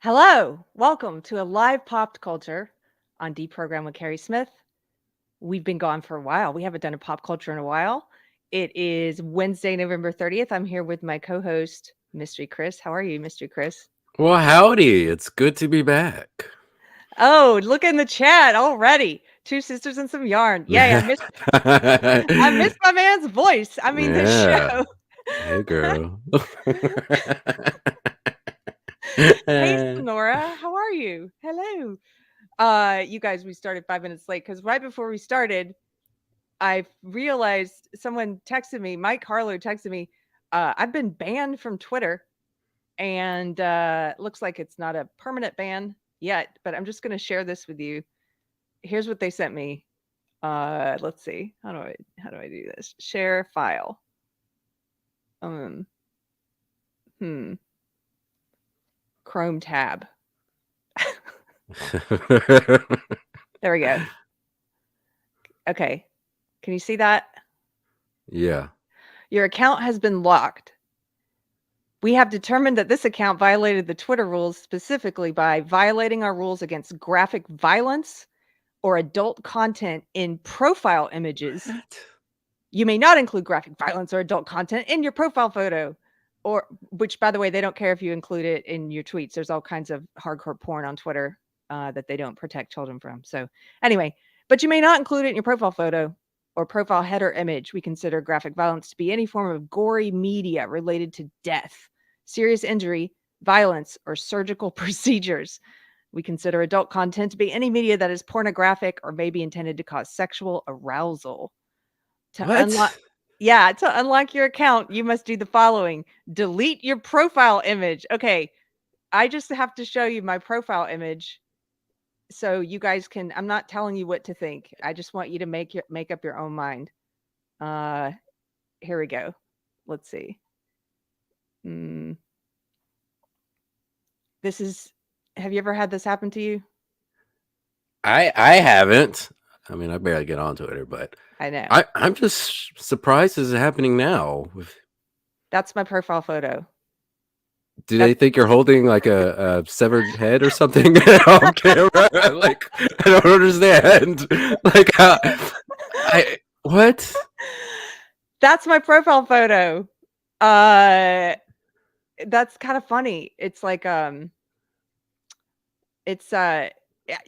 Hello, welcome to a live pop culture on Deprogram with Keri Smith. We've been gone for a while. We haven't done a pop culture in a while. It is Wednesday, November 30th. I'm here with my co-host, Mystery Chris. How are you, Mystery Chris? Well, howdy. It's good to be back. Oh, look in the chat already. Two sisters and some yarn. Yay, I missed my man's voice. I mean the Yeah. show. Hey, girl. Hey Sonora, how are you? Hello. You guys, we started 5 minutes late because right before we started, I realized someone texted me, Mike Harlow texted me, I've been banned from Twitter and looks like it's not a permanent ban yet, but I'm just going to share this with you. Here's what they sent me. Let's see. How do I do this? Share file. Um hmm. Chrome tab. There we go. Okay. Can you see that? Yeah. Your account has been locked. We have determined that this account violated the Twitter rules specifically by violating our rules against graphic violence or adult content in profile images. What? You may not include graphic violence or adult content in your profile photo, or which, by the way, they don't care if you include it in your tweets. There's all kinds of hardcore porn on Twitter that they don't protect children from. So anyway, but you may not include it in your profile photo or profile header image. We consider graphic violence to be any form of gory media related to death, serious injury, violence, or surgical procedures. We consider adult content to be any media that is pornographic or may be intended to cause sexual arousal. To unlock What? to unlock your account, you must do the following. Delete your profile image. Okay, I just have to show you my profile image so you guys can I'm not telling you what to think. I just want you to make up your own mind. Uh Here we go. Let's see. Mm, this is have you ever had this happen to you? I haven't. I mean, I barely get on Twitter, but I know. I'm just surprised this is happening now. That's my profile photo. Do they That's think you're holding like a severed head or something on camera? Like, I don't understand. Like, what? That's my profile photo. Uh that's kind of funny. It's like it's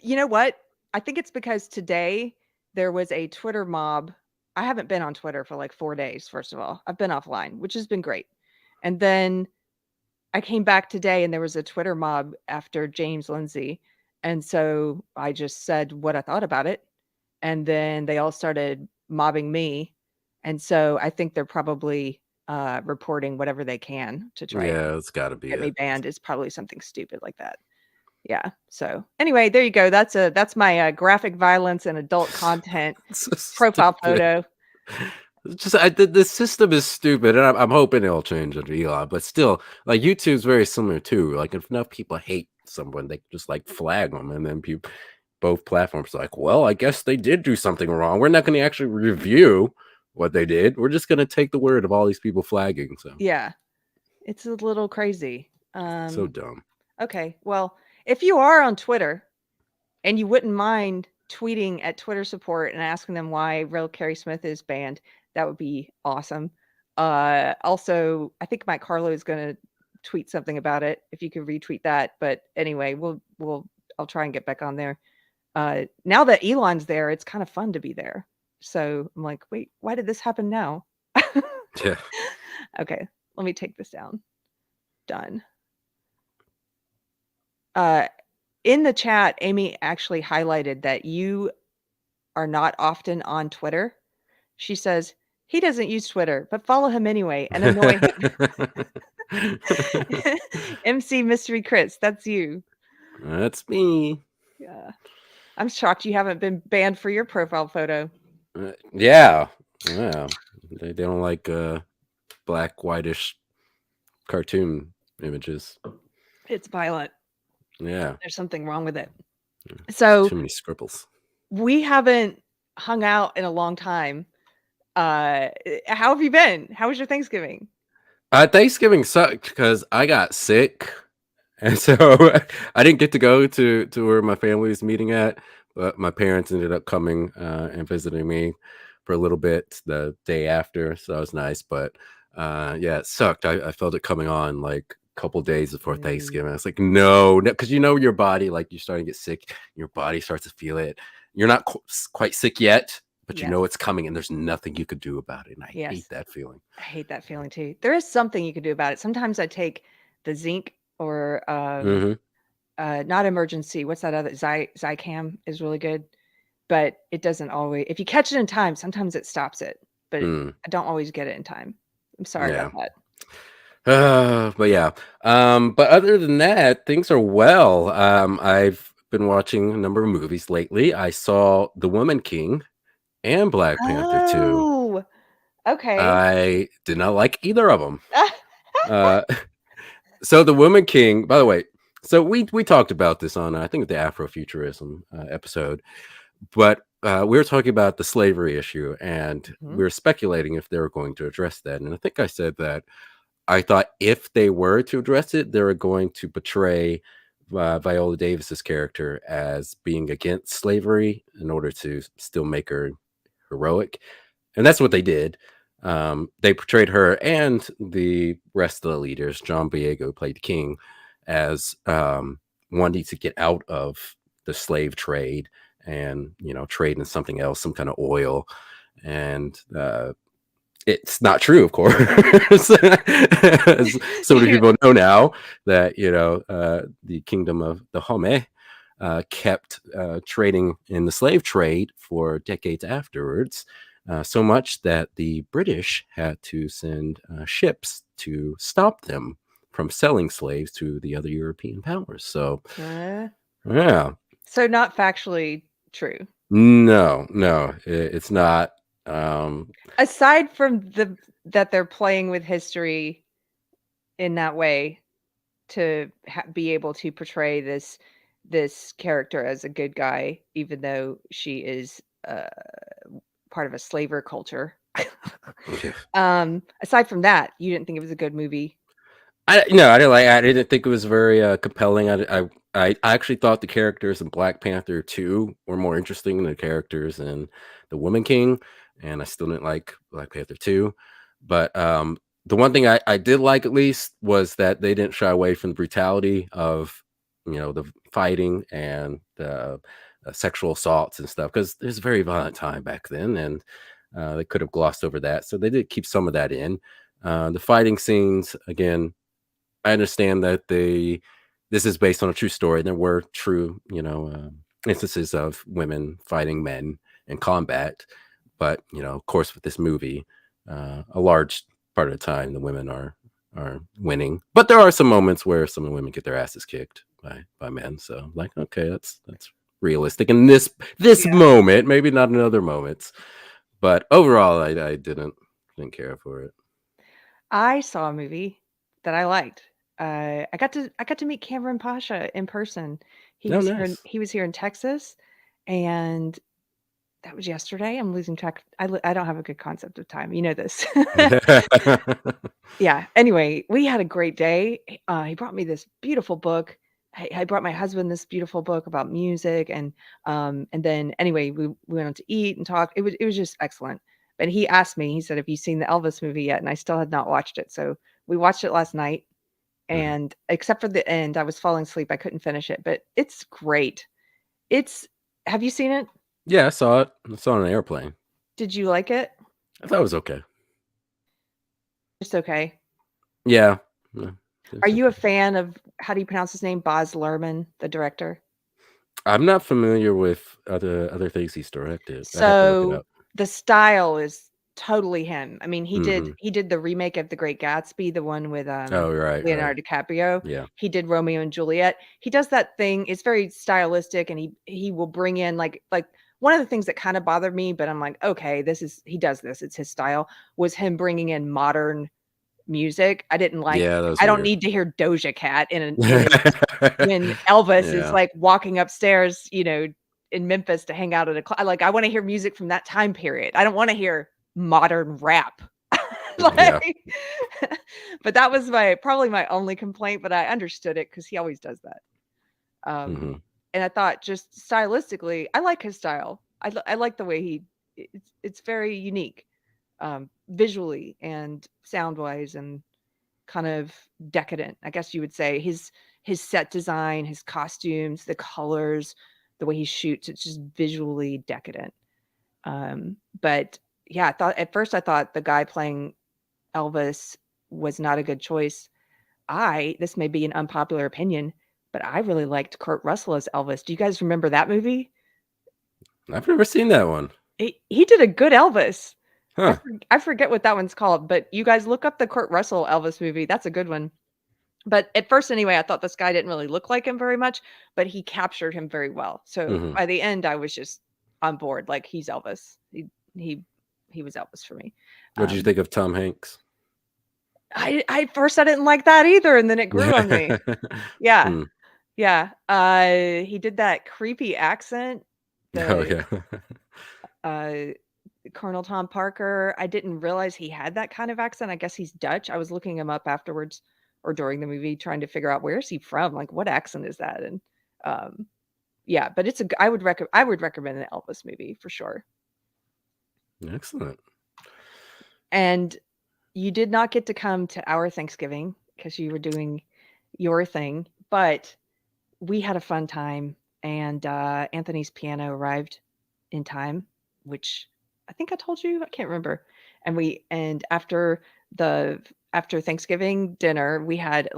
you know what? I think it's because today there was a Twitter mob. I haven't been on Twitter for like 4 days, first of all. I've been offline, which has been great. And then I came back today and there was a Twitter mob after James Lindsay. And so I just said what I thought about it. And then they all started mobbing me. And so I think they're probably reporting whatever they can to try and Yeah, it's got to be get me it. banned. It's probably something stupid like that. Yeah. So anyway, there you go. That's my graphic violence and adult content It's so profile stupid. photo. It's just the system is stupid, and I'm hoping it'll change under Elon. But still, like YouTube's very similar too. Like if enough people hate someone, they just like flag them, and then people, both platforms are like, well, I guess they did do something wrong. We're not going to actually review what they did. We're just going to take the word of all these people flagging. So Yeah. It's a little crazy. so dumb. Okay. Well, if you are on Twitter and you wouldn't mind tweeting at Twitter support and asking them why Real Carrie Smith is banned, that would be awesome. Also, I think Mike Harlow is going to tweet something about it. If you could retweet that, but anyway, I'll try and get back on there. Now that Elon's there, it's kind of fun to be there. So I'm like, wait, why did this happen now? Yeah. Okay, let me take this down. Done. Uh, in the chat, Amy actually highlighted that you are not often on Twitter. She says, he doesn't use Twitter, but follow him anyway and annoy him. MC Mystery Chris, that's you. That's me. Yeah. I'm shocked you haven't been banned for your profile photo. Yeah. Yeah. They don't like black, whitish cartoon images. It's violent. Yeah. There's something wrong with it. It's So too many scribbles. we haven't hung out in a long time. How have you been? How was your Thanksgiving? Thanksgiving sucked because I got sick And so I didn't get to go to where my family was meeting at, but my parents ended up coming and visiting me for a little bit the day after, so that was nice. But yeah, it sucked. I felt it coming on like a couple days before Mm, Thanksgiving. I was like, no, because you know your body, like you're starting to get sick. Your body starts to feel it. You're not quite sick yet, but you yes, know it's coming, and there's nothing you could do about it. And I hate yes. that feeling. I hate that feeling too. There is something you can do about it. Sometimes I take the zinc or Hmm. not emergency. What's that other Zicam is really good, but it doesn't always. If you catch it in time, sometimes it stops it, but Mm, I don't always get it in time. I'm sorry about yeah. that. But yeah. But other than that, things are well. I've been watching a number of movies lately. I saw The Woman King and Black Panther 2. Oh, okay. I did not like either of them. Uh, so The Woman King, by the way, so we talked about this on I think the Afrofuturism episode, but we were talking about the slavery issue, and we Mhm. were speculating if they were going to address that. And I think I said that I thought if they were to address it, they were going to portray Viola Davis's character as being against slavery in order to still make her heroic, and that's what they did. They portrayed her and the rest of the leaders, John Boyega, who played the king, as wanting to get out of the slave trade and trade in something else, some kind of oil, and it's not true, of course. As so many You people know now that the kingdom of the Home kept trading in the slave trade for decades afterwards, so much that the British had to send ships to stop them from selling slaves to the other European powers. So uh, yeah, so not factually true. no, no, it's not. Um, Aside from that they're playing with history in that way to be able to portray this character as a good guy, even though she is part of a slaver culture. Aside from that, you didn't think it was a good movie? I no, I didn't like. I didn't think it was very compelling. I actually thought the characters in Black Panther 2 were more interesting than the characters in The Woman King, and I still didn't like Black Panther 2. But the one thing I did like at least was that they didn't shy away from the brutality of the fighting and the sexual assaults and stuff, because there's a very violent time back then, and they could have glossed over that. So they did keep some of that in. The fighting scenes again, I understand that this is based on a true story. There were true, instances of women fighting men in combat, but of course, with this movie, a large part of the time the women are winning. But there are some moments where some of the women get their asses kicked by men. So, like, okay, that's realistic in this Yeah. moment. Maybe not in other moments, but overall, I didn't care for it. I saw a movie that I liked. I got to meet Cameron Pasha in person. Oh, nice. He was here in Texas, and that was yesterday. I'm losing track. I don't have a good concept of time. You know this. Yeah. Anyway, we had a great day. He brought me this beautiful book. I brought my husband this beautiful book about music, and then anyway, we went out to eat and talk. It was just excellent. But he asked me. He said, "Have you seen the Elvis movie yet?" And I still had not watched it. So we watched it last night, Mhm. and except for the end, I was falling asleep. I couldn't finish it, but it's great. It's. Have you seen it? Yeah, I saw it. I saw it on an airplane. Did you like it? I thought it was okay. Just okay. Yeah. Yeah, Are it's you a okay. fan of how do you pronounce his name? Baz Luhrmann, the director? I'm not familiar with other things he's directed. I'd have to look it So, up. the style is totally him. I mean, he did Mhm. he did the remake of The Great Gatsby, the one with, Oh, right, right. Leonardo DiCaprio. Yeah. He did Romeo and Juliet. He does that thing, it's very stylistic, and he will bring in, like one of the things that kinda bothered me, but I'm like, "Okay, this is he does this, it's his style," was him bringing in modern music. I didn't like Yeah, that was I don't weird. need to hear Doja Cat in a when Elvis is, Yeah. like, walking upstairs, in Memphis to hang out at a like, I wanna hear music from that time period. I don't wanna hear modern rap. Yeah. But that was probably my only complaint, but I understood it because he always does that. Hmm. And I thought just stylistically, I like his style. I like the way it's very unique, visually and sound wise, and kind of decadent, I guess you would say. His set design, his costumes, the colors, the way he shoots, it's just visually decadent. But yeah, I thought the guy playing Elvis was not a good choice. This may be an unpopular opinion, but I really liked Kurt Russell as Elvis. Do you guys remember that movie? I've never seen that one. He did a good Elvis. Huh. I forget what that one's called, but you guys look up the Kurt Russell Elvis movie. That's a good one. But at first anyway, I thought this guy didn't really look like him very much, but he captured him very well. So Hmm. by the end, I was just on board. Like, he's Elvis. He he was Elvis for me. What did you think of Tom Hanks? I at first I didn't like that either, and then it grew on me. Yeah. Hmm. Yeah. He did that creepy accent, Oh the yeah. uh Colonel Tom Parker. I didn't realize he had that kind of accent. I guess he's Dutch. I was looking him up afterwards or during the movie trying to figure out where is he from? Like, what accent is that? And yeah, but I would recommend the Elvis movie for sure. Excellent. And you did not get to come to our Thanksgiving because you were doing your thing, but we had a fun time, and Anthony's piano arrived in time, which I think I told you. I can't remember. And after Thanksgiving dinner, we had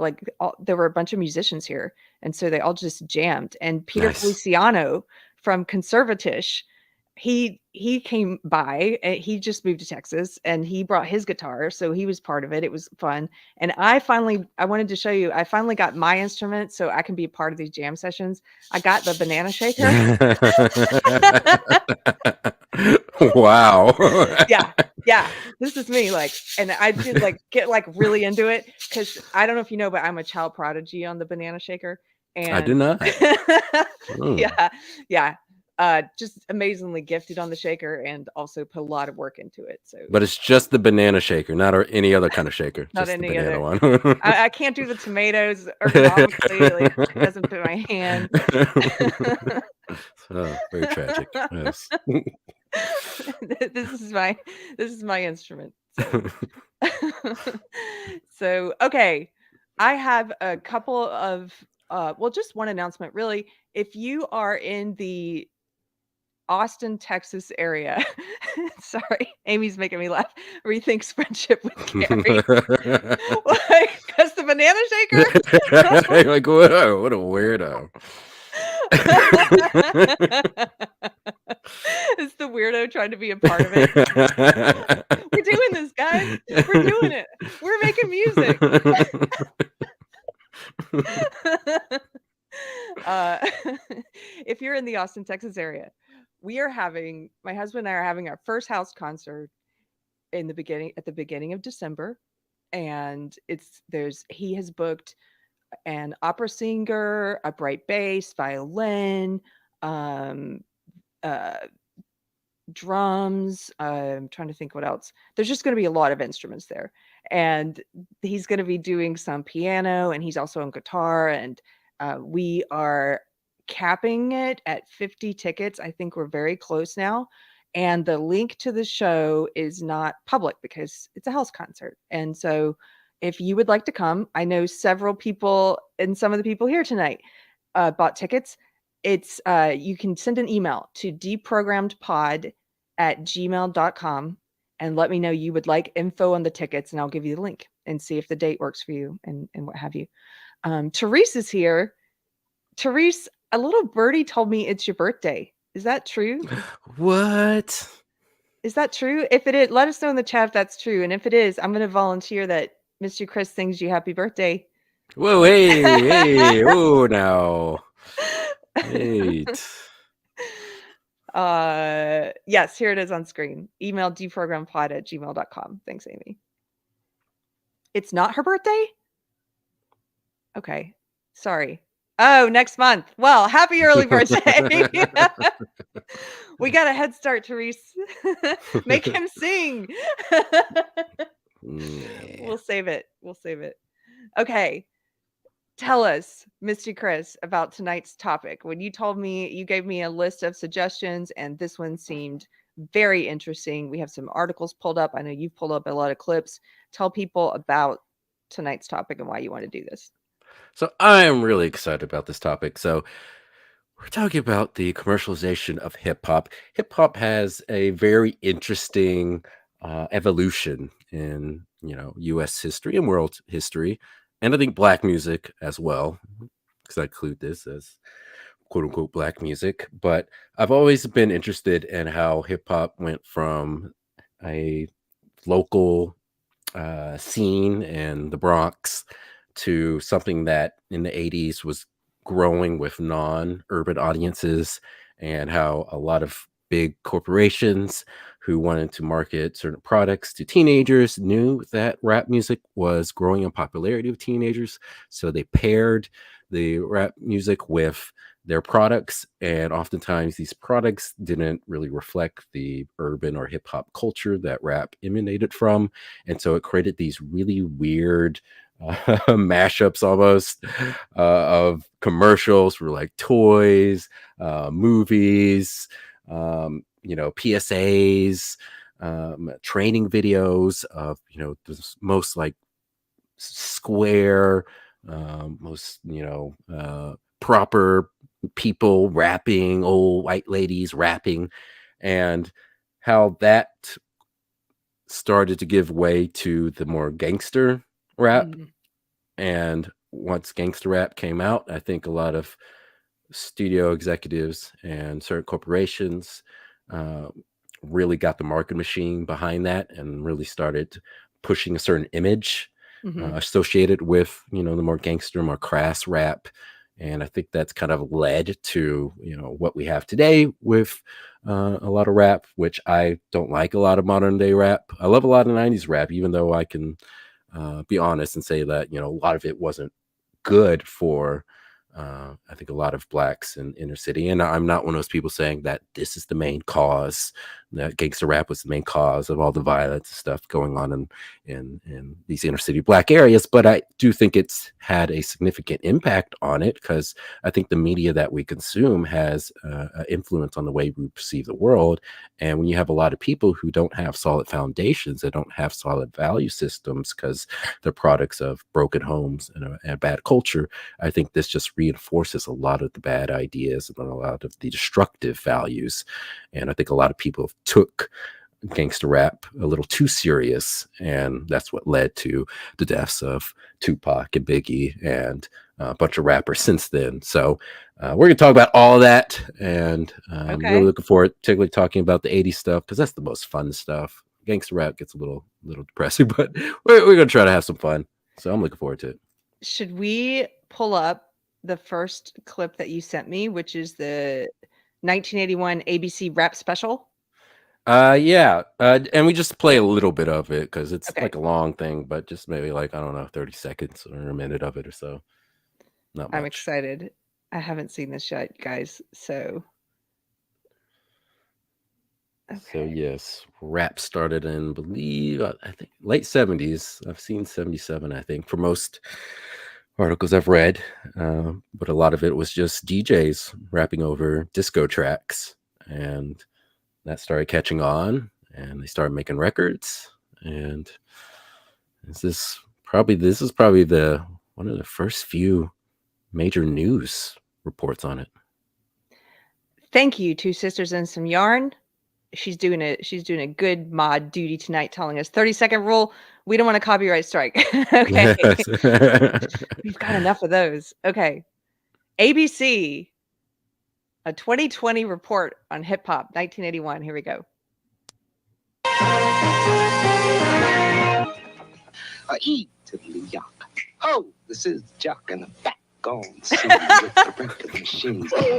there were a bunch of musicians here, and so they all just jammed. And Peter Nice. Feliciano from Conservatish, he came by. He just moved to Texas, and he brought his guitar, so he was part of it. It was fun. And I wanted to show you, I finally got my instrument so I can be a part of these jam sessions. I got the banana shaker. Wow. Yeah. This is me, and I did get really into it because I don't know if you know, but I'm a child prodigy on the banana shaker. I did And not. Mm. yeah. Just amazingly gifted on the shaker, and also put a lot of work into it. So, But it's just the banana shaker, not any other kind of shaker. not Just the any banana other. one. I can't do the tomatoes ergonomically. Like, it doesn't fit my hand. Oh, very tragic. Yes. this is my instrument. So okay, I have a couple of just one announcement really. If you are in the Austin, Texas area, sorry, Amy's making me laugh. Rethinks friendship with Keri. Because the banana shaker. Like what a weirdo. It's the weirdo trying to be a part of it. We're doing this, guys. We're doing it. We're making music. If you're in the Austin, Texas area, my husband and I are having our first house concert at the beginning of December. And he has booked an opera singer, upright bass, violin, drums. I'm trying to think what else. There's just going to be a lot of instruments there. And he's going to be doing some piano, and he's also on guitar. And we are capping it at 50 tickets. I think we're very close now. And the link to the show is not public because it's a house concert. And so if you would like to come, I know several people, and some of the people here tonight bought tickets. It's you can send an email to deprogrammedpod@gmail.com and let me know you would like info on the tickets, and I'll give you the link and see if the date works for you and what have you. Therese is here. Therese, a little birdie told me it's your birthday. Is that true? What? Is that true? If it is, let us know in the chat if that's true. And if it is, I'm going to volunteer that Mr. Chris sings you happy birthday. Whoa, hey, whoa now. Wait. Yes, here it is on screen. Email deprogrammedpod@gmail.com. Thanks, Amy. It's not her birthday? Okay. Sorry. Oh, next month. Well, happy early birthday. We got a head start, Therese. Make him sing. Yeah. We'll save it. We'll save it. Okay. Tell us, Misty Chris, about tonight's topic. When you told me, you gave me a list of suggestions, and this one seemed very interesting. We have some articles pulled up. I know you've pulled up a lot of clips. Tell people about tonight's topic and why you want to do this. So I am really excited about this topic. So we're talking about the commercialization of hip hop. Hip hop has a very interesting evolution in U.S. history and world history, and I think black music as well, because I include this as quote unquote black music. But I've always been interested in how hip hop went from a local scene in the Bronx to something that in the 80s was growing with non urban audiences, and how a lot of big corporations who wanted to market certain products to teenagers knew that rap music was growing in popularity with teenagers. So they paired the rap music with their products, and oftentimes these products didn't really reflect the urban or hip hop culture that rap emanated from, and so it created these really weird mashups almost of commercials for like toys, movies, PSAs, training videos of the most like square, most proper people rapping, old white ladies rapping, and how that started to give way to the more gangster rap. Mhm. And once gangster rap came out, I think a lot of studio executives and certain corporations uh, really got the market machine behind that and really started pushing a certain image Mhm. associated with the more gangster, more crass rap. And I think that's kind of led to what we have today with a lot of rap, which I don't like a lot of modern day rap. I love a lot of 90s rap, even though I can be honest and say that a lot of it wasn't good for I think a lot of blacks in inner city. And I'm not one of those people saying that this is the main cause, that gangster rap was the main cause of all the violence and stuff going on in these inner city black areas. But I do think it's had a significant impact on it, because I think the media that we consume has an influence on the way we perceive the world. And when you have a lot of people who don't have solid foundations, they don't have solid value systems because they're products of broken homes and a bad culture, I think this just reinforces a lot of the bad ideas and a lot of the destructive values. And I think a lot of people took gangster rap a little too serious, and that's what led to the deaths of Tupac and Biggie and a bunch of rappers since then. So we're going to talk about all of that, and I'm really Okay. looking forward, particularly talking about the 80s stuff, because that's the most fun stuff. Gangster rap gets a little depressing, but we're going to try to have some fun. So I'm looking forward to it. Should we pull up the first clip that you sent me, which is the 1981 ABC rap special? Yeah, and we just play a little bit of it because it's Okay. like a long thing, but just maybe like, I don't know, 30 seconds or a minute of it or so. Not I'm much. excited. I haven't seen this yet, guys. So, So okay. yes, rap started in, believe, I think late 70s. I've seen 77, I think, for most articles I've read. But a lot of it was just DJs rapping over disco tracks, and that started catching on, and they started making records. And this is probably the one of the first few major news reports on it. Thank you, Two Sisters and Some Yarn. She's doing a good mod duty tonight, telling us 30-second rule. We don't want a copyright strike. Okay. Yes. We've got enough of those. Okay. ABC, a 2020 report on hip hop, 1981. Here we go. Eat to the yuck. Oh, this is Jock and the Fat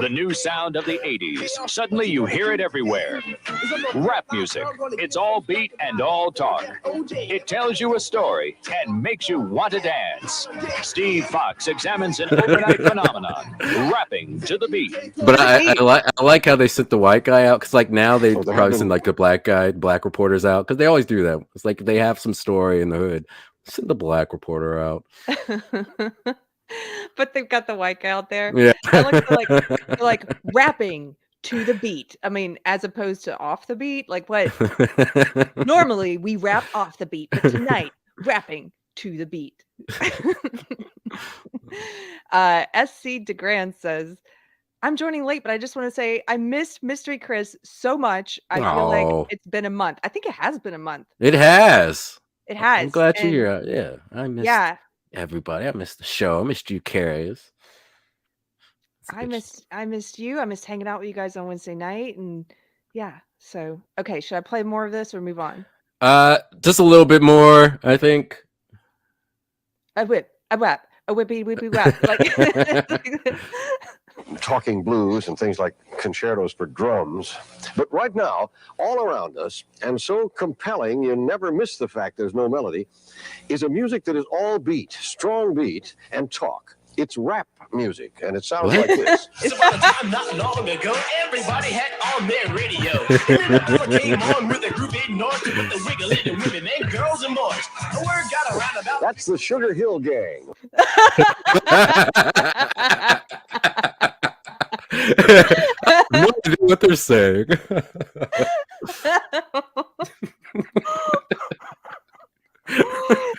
The new sound of the 80s. Suddenly you hear it everywhere. Rap music. It's all beat and all talk. It tells you a story and makes you want to dance. Steve Fox examines an overnight phenomenon, rapping to the beat. But I like how they sent the white guy out, because like now they probably send like the black reporters out, because they always do that. It's like they have some story in the hood, send the black reporter out. But they've got the white guy out there. Yeah. I like they're like rapping to the beat. I mean, as opposed to off the beat. Like what? Normally we rap off the beat, but tonight rapping to the beat. SC DeGrand says, I'm joining late, but I just want to say I missed Mystery Chris so much. I feel like it's been a month. I think it has been a month. It has. It has. I'm glad you're here. Yeah, I missed everybody. I missed the show. I missed you, Keri. I missed you. I missed hanging out with you guys on Wednesday night, and yeah. So okay, should I play more of this or move on? Just a little bit more, I think. A whip, a whap, a whippy whippy whap. Like talking blues and things like concertos for drums. But right now, all around us, and so compelling you never miss the fact there's no melody, is a music that is all beat, strong beat, and talk. It's rap music, and it sounds like this. It's about a time not long ago, everybody had on their radio. And then the came on with a group in North with the wiggle in the women and girls and boys. The word got around about... That's the Sugar Hill Gang. No idea what they're saying.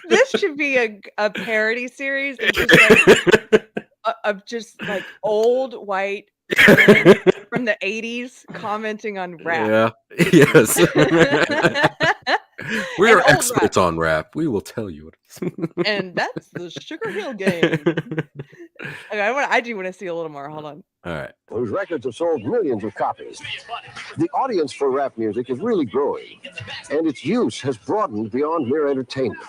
This should be a parody series of just like old white from the 80s commenting on rap. Yeah. Yes. We are experts on rap. We will tell you what. And that's the Sugar Hill Gang. Okay, I do want to see a little more. Hold on. All right. Whose records have sold millions of copies. The audience for rap music is really growing, and its use has broadened beyond mere entertainment.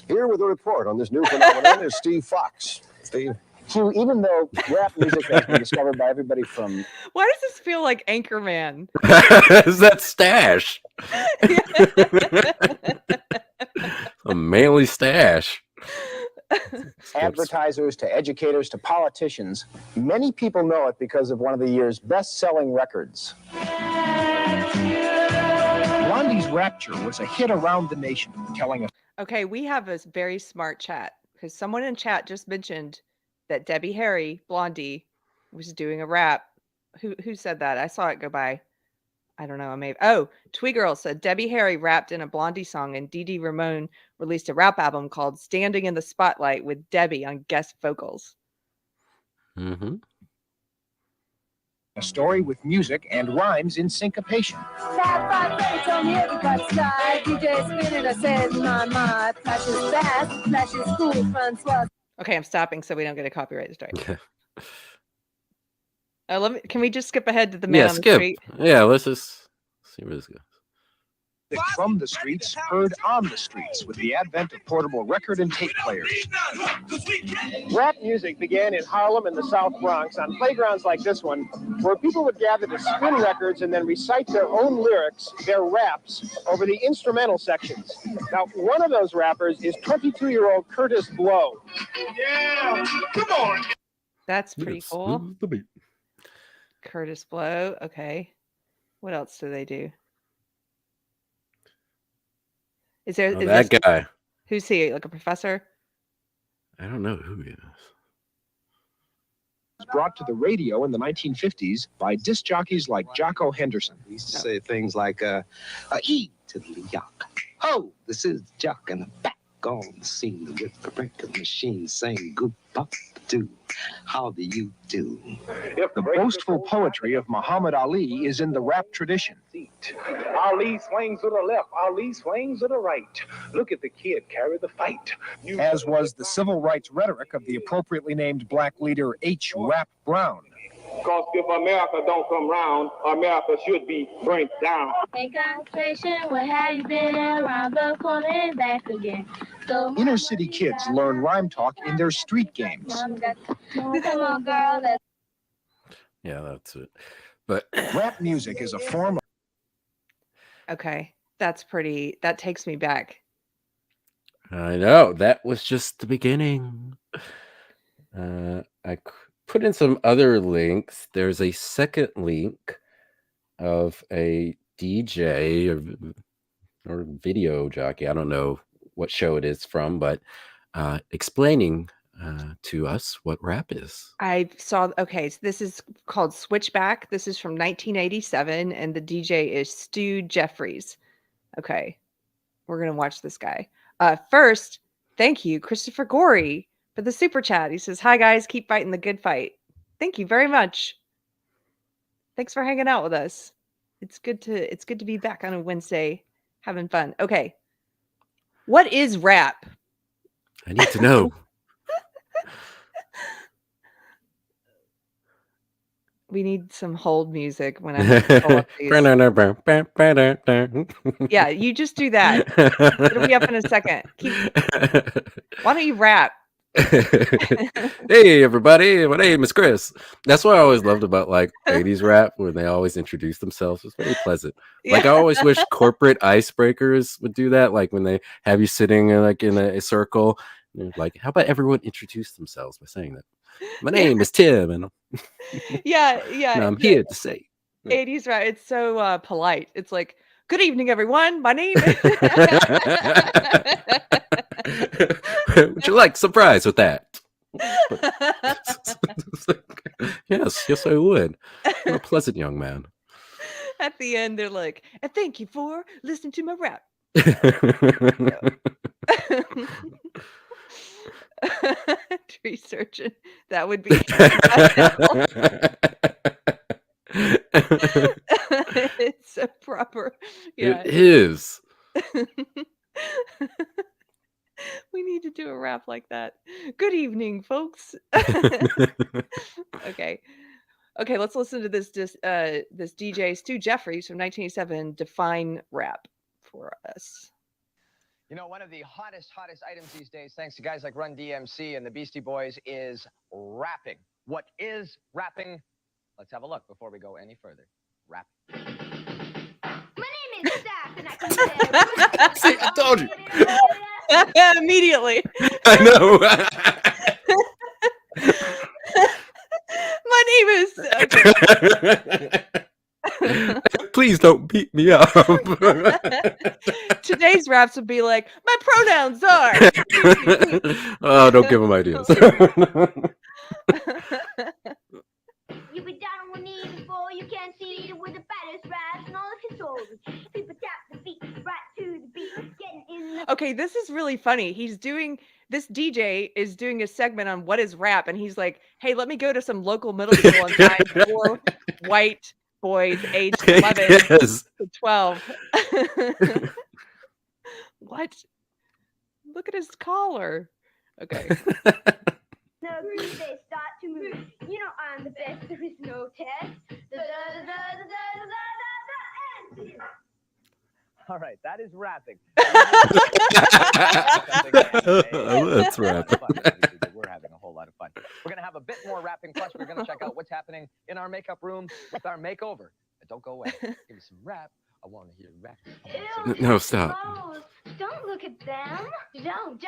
Here with a report on this new phenomenon is Steve Fox. Steve? So even though rap music has been discovered by everybody from... Why does this feel like Anchorman? Is that stash? A manly stash. Advertisers to educators to politicians, many people know it because of one of the year's best-selling records. Blondie's Rapture was a hit around the nation, telling us... Okay, we have a very smart chat, because someone in chat just mentioned that Debbie Harry, Blondie, was doing a rap. Who said that? I saw it go by. I don't know. I may have. Oh, Twee Girl said Debbie Harry rapped in a Blondie song, and Dee Dee Ramone released a rap album called Standing in the Spotlight with Debbie on guest vocals. Mm-hmm. A story with music and rhymes in syncopation. Okay, I'm stopping so we don't get a copyright strike. Can we just skip ahead to the man on the street? Yeah, let's just see where this goes. From the streets, heard on the streets with the advent of portable record and tape players. Rap music began in Harlem and the South Bronx on playgrounds like this one, where people would gather to spin records and then recite their own lyrics, their raps, over the instrumental sections. Now, one of those rappers is 22-year-old Curtis Blow. Yeah, come on. That's pretty cool. Curtis Blow. Okay. What else do they do? Is that guy? Who's he? Like a professor? I don't know who he is. Brought to the radio in the 1950s by disc jockeys like Jocko Henderson. We used to say things like, E to the yock. Oh, this is Jock in the back on the scene with the record machine saying good bop do. How do you do? The boastful poetry of Muhammad Ali is in the rap tradition. Ali swings to the left, Ali swings to the right. Look at the kid carry the fight. As was the civil rights rhetoric of the appropriately named black leader H. Rap Brown. Cause if America don't come round, America should be burnt down. In concentration, where have you been? Around the corner and back again. So Inner city kids learn rhyme talk in their street games. come on, girl. Let's Yeah, that's it. But Rap music is a form of Okay, that's pretty. That takes me back. I know that was just the beginning. Put in some other links. There's a second link of a DJ or video jockey. I don't know what show it is from, but explaining to us what rap is. I saw. Okay, so this is called Switchback. This is from 1987, and the DJ is Stu Jeffries. Okay, we're gonna watch this guy. First, thank you, Christopher Gorey, for the super chat. He says, "Hi guys, keep fighting the good fight." Thank you very much. Thanks for hanging out with us. It's good to be back on a Wednesday, having fun. Okay, what is rap? I need to know. We need some hold music when I have to pull up these. Yeah, you just do that. It'll be up in a second. Why don't you rap? Hey everybody, my name is Chris. That's what I always loved about like 80s rap, when they always introduce themselves. It's very pleasant. Like I always wish corporate icebreakers would do that, like when they have you sitting in a circle, like, how about everyone introduce themselves by saying that my name is Tim and Yeah. and I'm here to say 80s rap. It's so polite. It's like, good evening, everyone. My name is. would you like some fries with that? Yes, I would. You're a pleasant young man. At the end, they're like, and thank you for listening to my rap. Tree surgeon. That would be. It's so proper. Yeah. It is. We need to do a rap like that. Good evening, folks. Okay. Let's listen to this DJ Stu Jeffries from 1987 define rap for us. You know, one of the hottest items these days, thanks to guys like Run DMC and the Beastie Boys, is rapping. What is rapping? Let's have a look before we go any further. Rap. My name is Zach, and I can say. See, I told you. Immediately. I know. My name is. Please don't beat me up. Today's raps would be like, my pronouns are. Oh, don't give them ideas. You be down on one knee before you can't see with the baddest raps and all of his souls. People tap the beat right to the beat, getting in the. Okay, this is really funny. This DJ is doing a segment on what is rap, and he's like, hey, let me go to some local middle school and find 4 white boys aged 11 Yes. to 12. What? Look at his collar. Okay. No, they start to move. You know I'm the best. There is no test. All right, that is rapping. That's rapping. We're having a whole lot of fun. We're going to have a bit more rapping, plus we're going to check out what's happening in our makeup room with our makeover. But don't go away. Give me some rap. I want to hear rap. No, stop. Oh, don't look at them. Don't.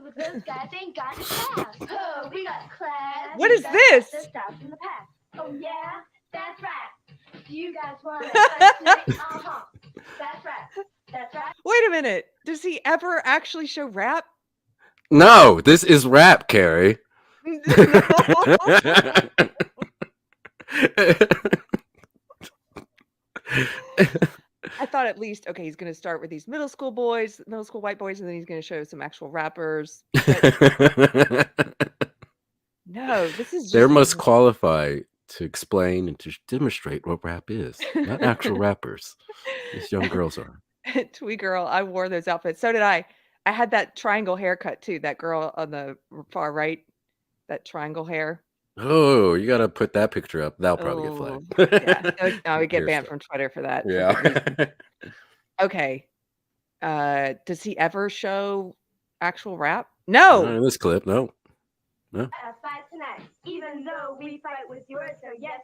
Look, those guys ain't got a class. Oh, we got class. What is this? The stuff in the past. Oh, yeah? That's right. Do you guys want to fight tonight? Uh-huh. That's right. Wait a minute. Does he ever actually show rap? No, this is rap, Keri. I thought at least, okay, he's going to start with these middle school white boys, and then he's going to show some actual rappers. But no, this is just. They're most qualified to explain and to demonstrate what rap is, not actual rappers. These young girls are. Twee girl, I wore those outfits. So did I. I had that triangle haircut too. That girl on the far right, that triangle hair. Oh, you gotta put that picture up. That'll probably get Oh, flagged. yeah. I would get Your banned stuff. from Twitter for that for good reason. Yeah. Okay. Does he ever show actual rap? Not No. in this clip, no. No. A fight tonight, even though we fight with words. So yes,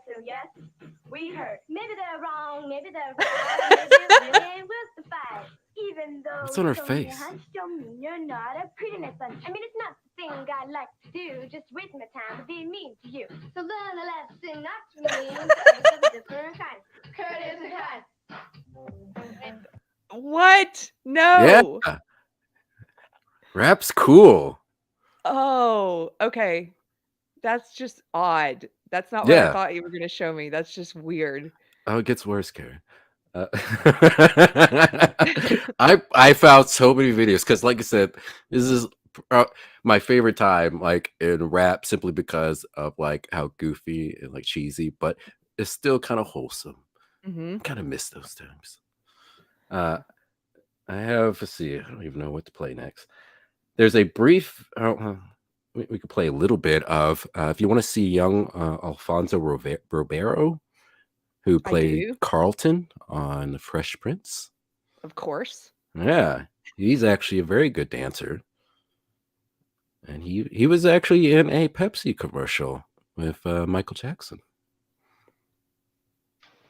we hurt. Maybe they're wrong, maybe they're right, maybe it really ain't worth the fight. Even though What's on her it's only a face? hunch, don't mean you're not a prettiness bunch. I mean, it's not the thing I like to do, just waste my time to be mean to you. So learn a lesson not to be mean to others of a different kind. Courteous and kind. What? Yeah. No. Rap's cool. Oh, okay. That's just odd. That's not what I Yeah. thought you were gonna show me. That's just weird. Oh, it gets worse, Keri. I found so many videos because, like I said, this is my favorite time, like in rap, simply because of like how goofy and like cheesy, but it's still kind of wholesome. Mm-hmm. I kind of miss those times. I have, let's see, I don't even know what to play next. There's a brief. We could play a little bit of if you want to see young Alfonso Ribeiro, who I played do. Carlton on The Fresh Prince. Of course. Yeah, he's actually a very good dancer, and he was actually in a Pepsi commercial with Michael Jackson.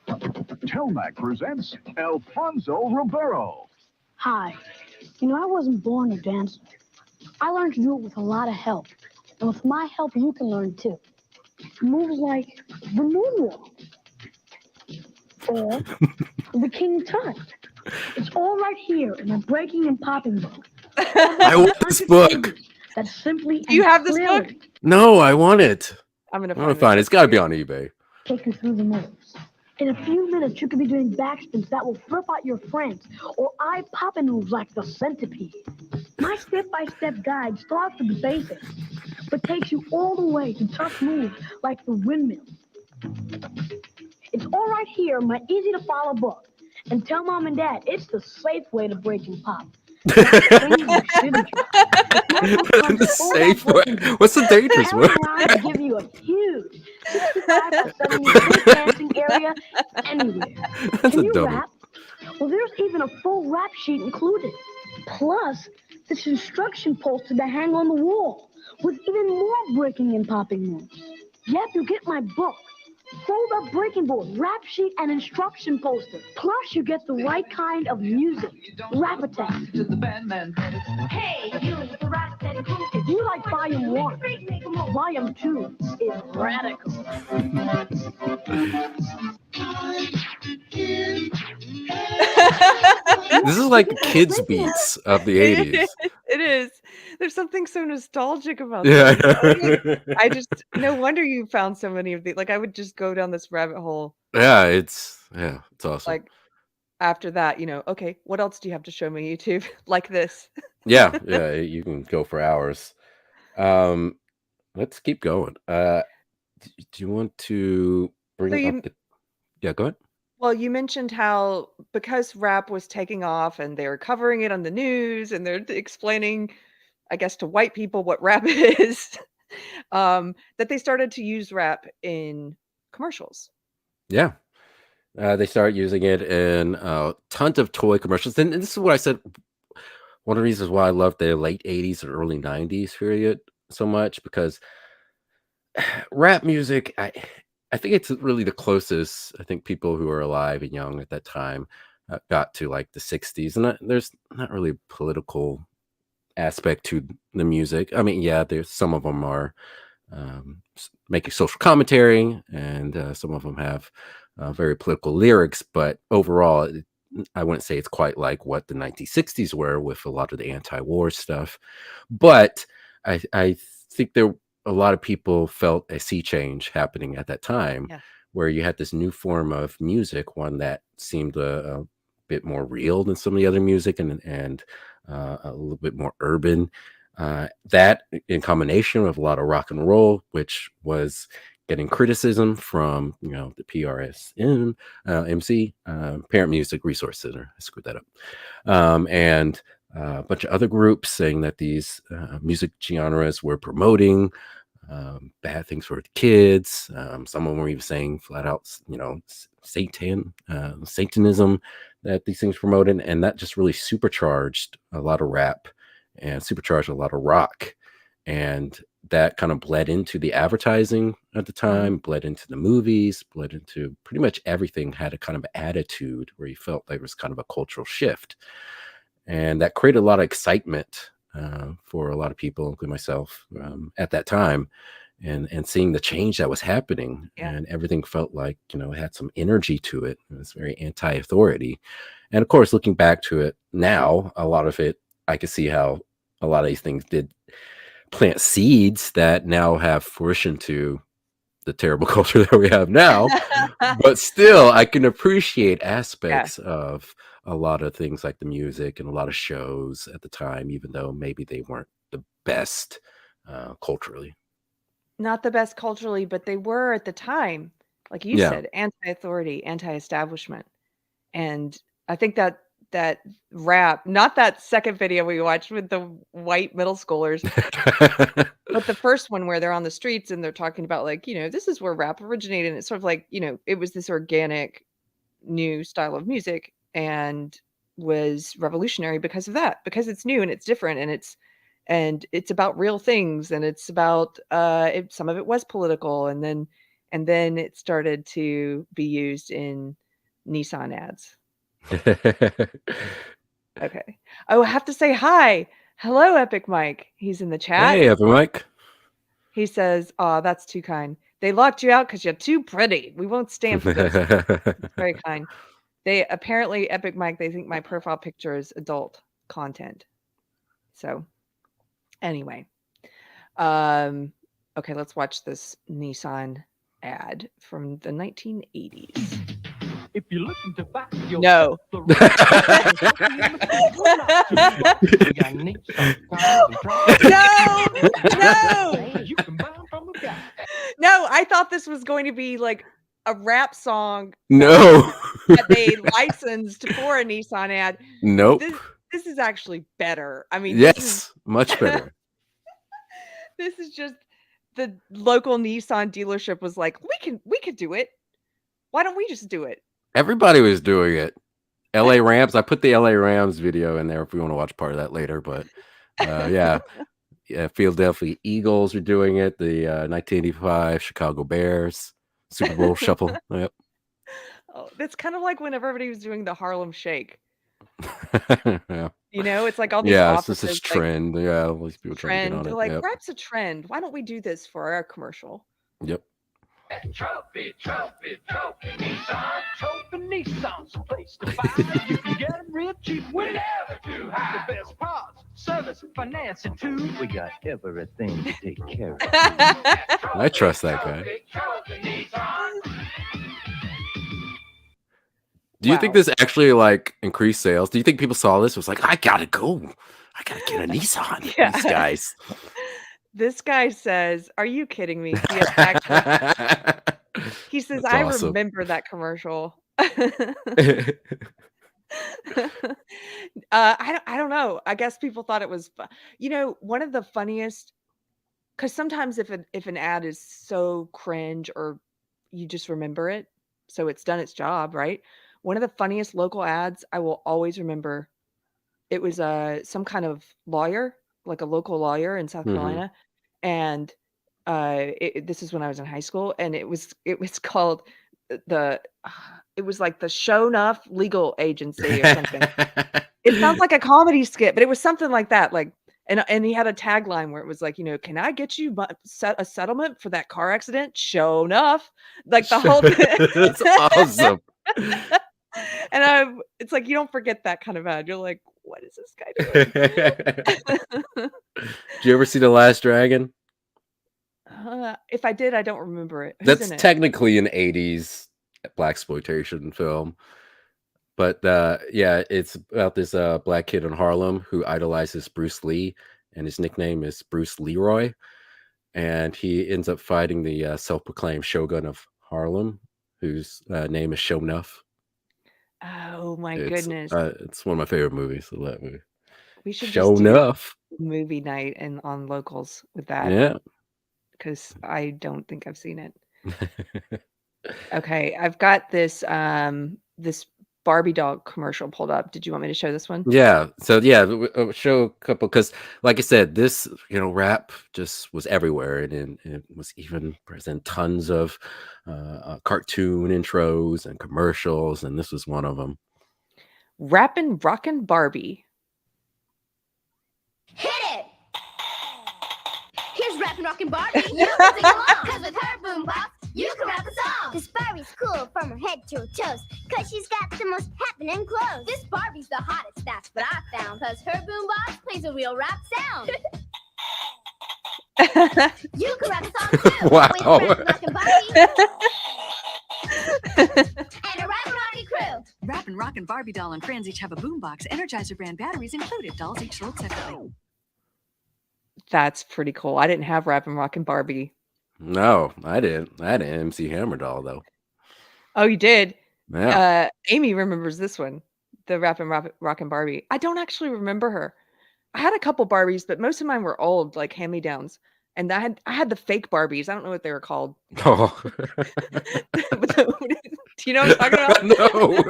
Telmac presents Alfonso Ribeiro. Hi. You know, I wasn't born a dancer. I learned to do it with a lot of help. And with my help, you can learn too. Moves like the moonwalk. Or the King Tut. It's all right here in my breaking and popping book. I want this book. That's simply Do you have this book? No, I want it. I'm gonna I'm gonna find it. It's got to be on eBay. Take you through the moves. In a few minutes, you could be doing backspins that will flip out your friends, or eye-popping moves like the centipede. My step-by-step guide starts with the basics, but takes you all the way to tough moves like the windmill. It's all right here in my easy-to-follow book. And tell mom and dad it's the safe way to break and pop. The safe way. What's the dangerous way? To give you a huge 65 by 70 dancing area anywhere. That's Can a you dummy. rap? Well, there's even a full rap sheet included. Plus, this instruction poster to hang on the wall with even more breaking and popping moves. Yep, you get my book. Fold up breaking board, rap sheet, and instruction poster. Plus, you get the right kind of music. Rap attack. Hey, you with the rap that cool. If you like volume 1, volume 2 is radical. This is like kids beats of the 80s. It is. There's something so nostalgic about Yeah. this. I just no wonder you found so many of these. Like I would just go down this rabbit hole. Yeah, it's awesome. Like after that, okay, what else do you have to show me, YouTube? Like this. Yeah, you can go for hours. Let's keep going. Do you want to bring up the? Yeah, go ahead. Well, you mentioned how because rap was taking off and they're covering it on the news and they're explaining, I guess, to white people what rap is, that they started to use rap in commercials. Yeah. They start using it in tons of toy commercials. And this is what I said. One of the reasons why I love the late 80s and early 90s period so much, because rap music, I think it's really the closest I think people who are alive and young at that time got to like the 60s. And there's not really a political aspect to the music. I mean, yeah, there's some of them are making social commentary, and some of them have very political lyrics, but overall, I wouldn't say it's quite like what the 1960s were with a lot of the anti-war stuff. But I think a lot of people felt a sea change happening at that time, where you had this new form of music, one that seemed a bit more real than some of the other music, and a little bit more urban. That in combination with a lot of rock and roll, which was getting criticism from the PRSN, MC, Parent Music Resource Center. I screwed that up. And a bunch of other groups saying that these music genres were promoting bad things for the kids. Some of them were even saying flat out, Satanism that these things promoted, and that just really supercharged a lot of rap and supercharged a lot of rock, and that kind of bled into the advertising at the time, bled into the movies, bled into pretty much everything. Had a kind of attitude where you felt like there was kind of a cultural shift, and that created a lot of excitement for a lot of people, including myself, at that time, and seeing the change that was happening, and everything felt like it had some energy to it. It was very anti-authority, and of course, looking back to it now, a lot of it, I can see how a lot of these things did plant seeds that now have fruition to the terrible culture that we have now. But still, I can appreciate aspects of a lot of things like the music and a lot of shows at the time, even though maybe they weren't the best culturally. Not the best culturally, but they were at the time, like you Yeah. said, anti-authority, anti-establishment. And I think that rap, not that second video we watched with the white middle schoolers, but the first one where they're on the streets and they're talking about like, this is where rap originated. And it's sort of like, it was this organic new style of music and was revolutionary because of that, because it's new and it's different and it's about real things, and it's about some of it was political, and then it started to be used in Nissan ads. Okay. Oh, I have to say hi. Hello, Epic Mike. He's in the chat. Hey, Evan Mike. He says, "Oh, that's too kind. They locked you out because you're too pretty. We won't stand for this." It's very kind. They apparently, Epic Mike, they think my profile picture is adult content. So anyway, okay, let's watch this Nissan ad from the 1980s. If you're looking to buy your No. No, I thought this was going to be like a rap song. No. That they licensed for a Nissan ad. Nope. This is actually better. I mean, yes, much better. This is just the local Nissan dealership was like, we could do it. Why don't we just do it? Everybody was doing it. LA Rams. I put the LA Rams video in there if we want to watch part of that later. But yeah, Philadelphia Eagles are doing it. The 1985 Chicago Bears Super Bowl shuffle. Yep. Oh, that's kind of like when everybody was doing the Harlem Shake. Yeah. It's like all these Yeah, it's offices, just this like, trend. Yeah, all these people trying to get on They're it. like, Yep. rap's a trend. Why don't we do this for our commercial? Yep. Trophy, Nissan. Trophy, Nissan's a place to buy. You can get them real cheap, whenever too high. The best parts, service, financing too. We got everything to take care of. I trust that guy. Do you think this actually like increased sales? Do you think people saw this? It was like, I gotta go. I gotta get a Nissan. Yeah. These guys. This guy says, "Are you kidding me?" He says, That's "I awesome. remember that commercial." I don't know. I guess people thought it was one of the funniest, because sometimes if an ad is so cringe or you just remember it, so it's done its job, right? One of the funniest local ads I will always remember, it was some kind of lawyer, like a local lawyer in South Carolina, and this is when I was in high school, and it was called it was like the Show Enough Legal Agency or something. It sounds like a comedy skit, but it was something like that. Like, and he had a tagline where it was like, can I get you a settlement for that car accident? Show enough, like the whole thing. That's awesome. And it's like you don't forget that kind of ad. You're like, what is this guy doing? Did you ever see The Last Dragon? If I did, I don't remember it. Who's That's in it? technically an 80s blaxploitation film. But yeah, it's about this black kid in Harlem who idolizes Bruce Lee, and his nickname is Bruce Leroy. And he ends up fighting the self-proclaimed Shogun of Harlem, whose name is Show Enough. Oh my goodness. It's one of my favorite movies. I love that movie. We should Show just do Enough. movie night and on locals with that. Yeah. because I don't think I've seen it. Okay, I've got this this Barbie doll commercial pulled up. Did you want me to show this one? Yeah. So yeah, show a couple because, like I said, this rap just was everywhere, and it was even present tons of cartoon intros and commercials, and this was one of them. Rappin' Rockin' Barbie. Hit it! Here's Rappin' Rockin' Barbie. You can sing along, cause with her boombox, you can rap a song. This Barbie's cool from her head to her toes, cause she's got the most happening clothes. This Barbie's the hottest, that's what I found, cause her boombox plays a real rap sound. You can rap a song too. Wow. With Rappin' Rockin' Barbie. And a Rappin' Rockin' crew. Rappin' Rockin' Barbie doll and friends each have a boombox, Energizer brand batteries included. Dolls each sold separately. That's pretty cool. I didn't have Rappin' Rockin' Barbie. No, I didn't. I had an MC Hammer doll though. Oh, you did? Yeah. Amy remembers this one, the Rappin' Rockin' Barbie. I don't actually remember her. I had a couple Barbies, but most of mine were old, like hand-me-downs. And I had the fake Barbies. I don't know what they were called. Oh. Do you know what I'm talking about? No.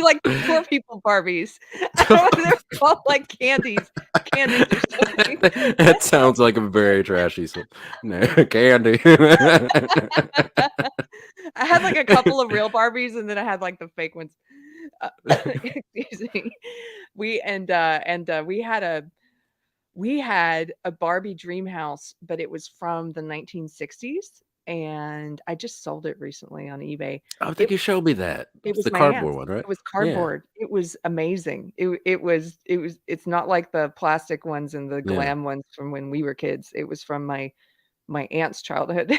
Like poor people Barbies. I don't know what they're called, like candies or something. That sounds like a very trashy candy. I had like a couple of real Barbies, and then I had like the fake ones. Excuse me. We had a Barbie dream house, but it was from the 1960s, and I just sold it recently on eBay. I think you showed me that. It was the my cardboard aunt's. one, right? It was cardboard. It was amazing. It's not like the plastic ones and the glam ones from when we were kids. It was from my aunt's childhood.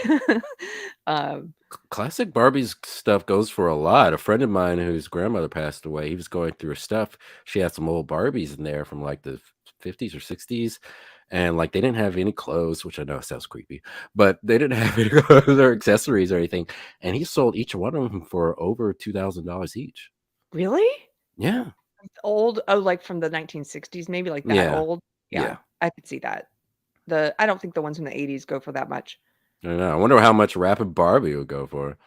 Classic Barbie's stuff goes for a lot. A friend of mine whose grandmother passed away, he was going through her stuff. She had some old Barbies in there from like the 50s or 60s. And like they didn't have any clothes, which I know sounds creepy, but they didn't have any clothes or accessories or anything. And he sold each one of them for over $2,000 each. Really? Yeah. Old? Oh, like from the 1960s, maybe like that old? Yeah. I could see that. I don't think the ones from the 80s go for that much. I don't know. I wonder how much Rappin' Barbie would go for.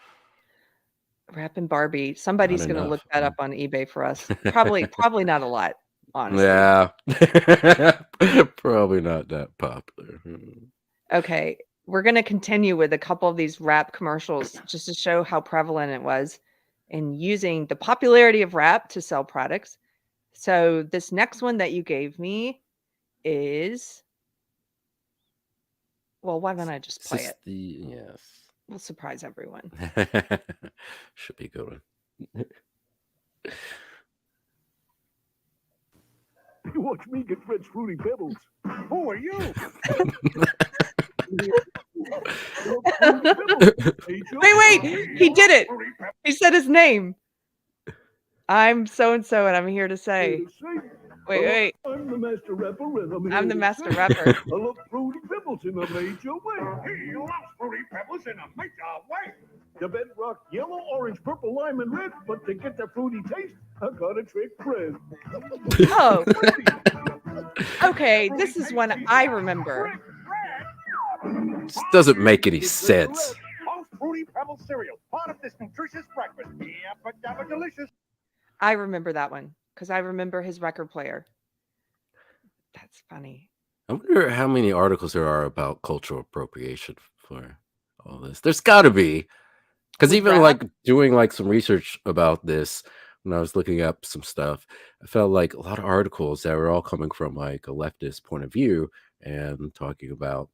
Rappin' Barbie. Somebody's Not going to enough. look that up on eBay for us. Probably not a lot, honestly. Yeah. Probably not that popular. Okay. We're going to continue with a couple of these rap commercials just to show how prevalent it was in using the popularity of rap to sell products. So this next one that you gave me is... Well, why don't I just play it? Yes. We'll surprise everyone. Should be a good one. You watch me get Fred's Fruity Pebbles. Who are you? Wait, he did it. He said his name. I'm so-and-so, and I'm here to say. Wait. I'm the master rapper, and I'm the master rapper. I love Fruity Pebbles in a major way. He loves Fruity Pebbles in a major way. The bedrock yellow, orange, purple, lime, and red. But to get the fruity taste, I gotta trick Fred. Oh. Okay, this is one I remember. This doesn't make any sense. Fruity Pebbles cereal, part of this nutritious breakfast. Yep, delicious. I remember that one because I remember his record player. That's funny. I wonder how many articles there are about cultural appropriation for all this. There's got to be. Because even like doing like some research about this, when I was looking up some stuff, I felt like a lot of articles that were all coming from like a leftist point of view and talking about,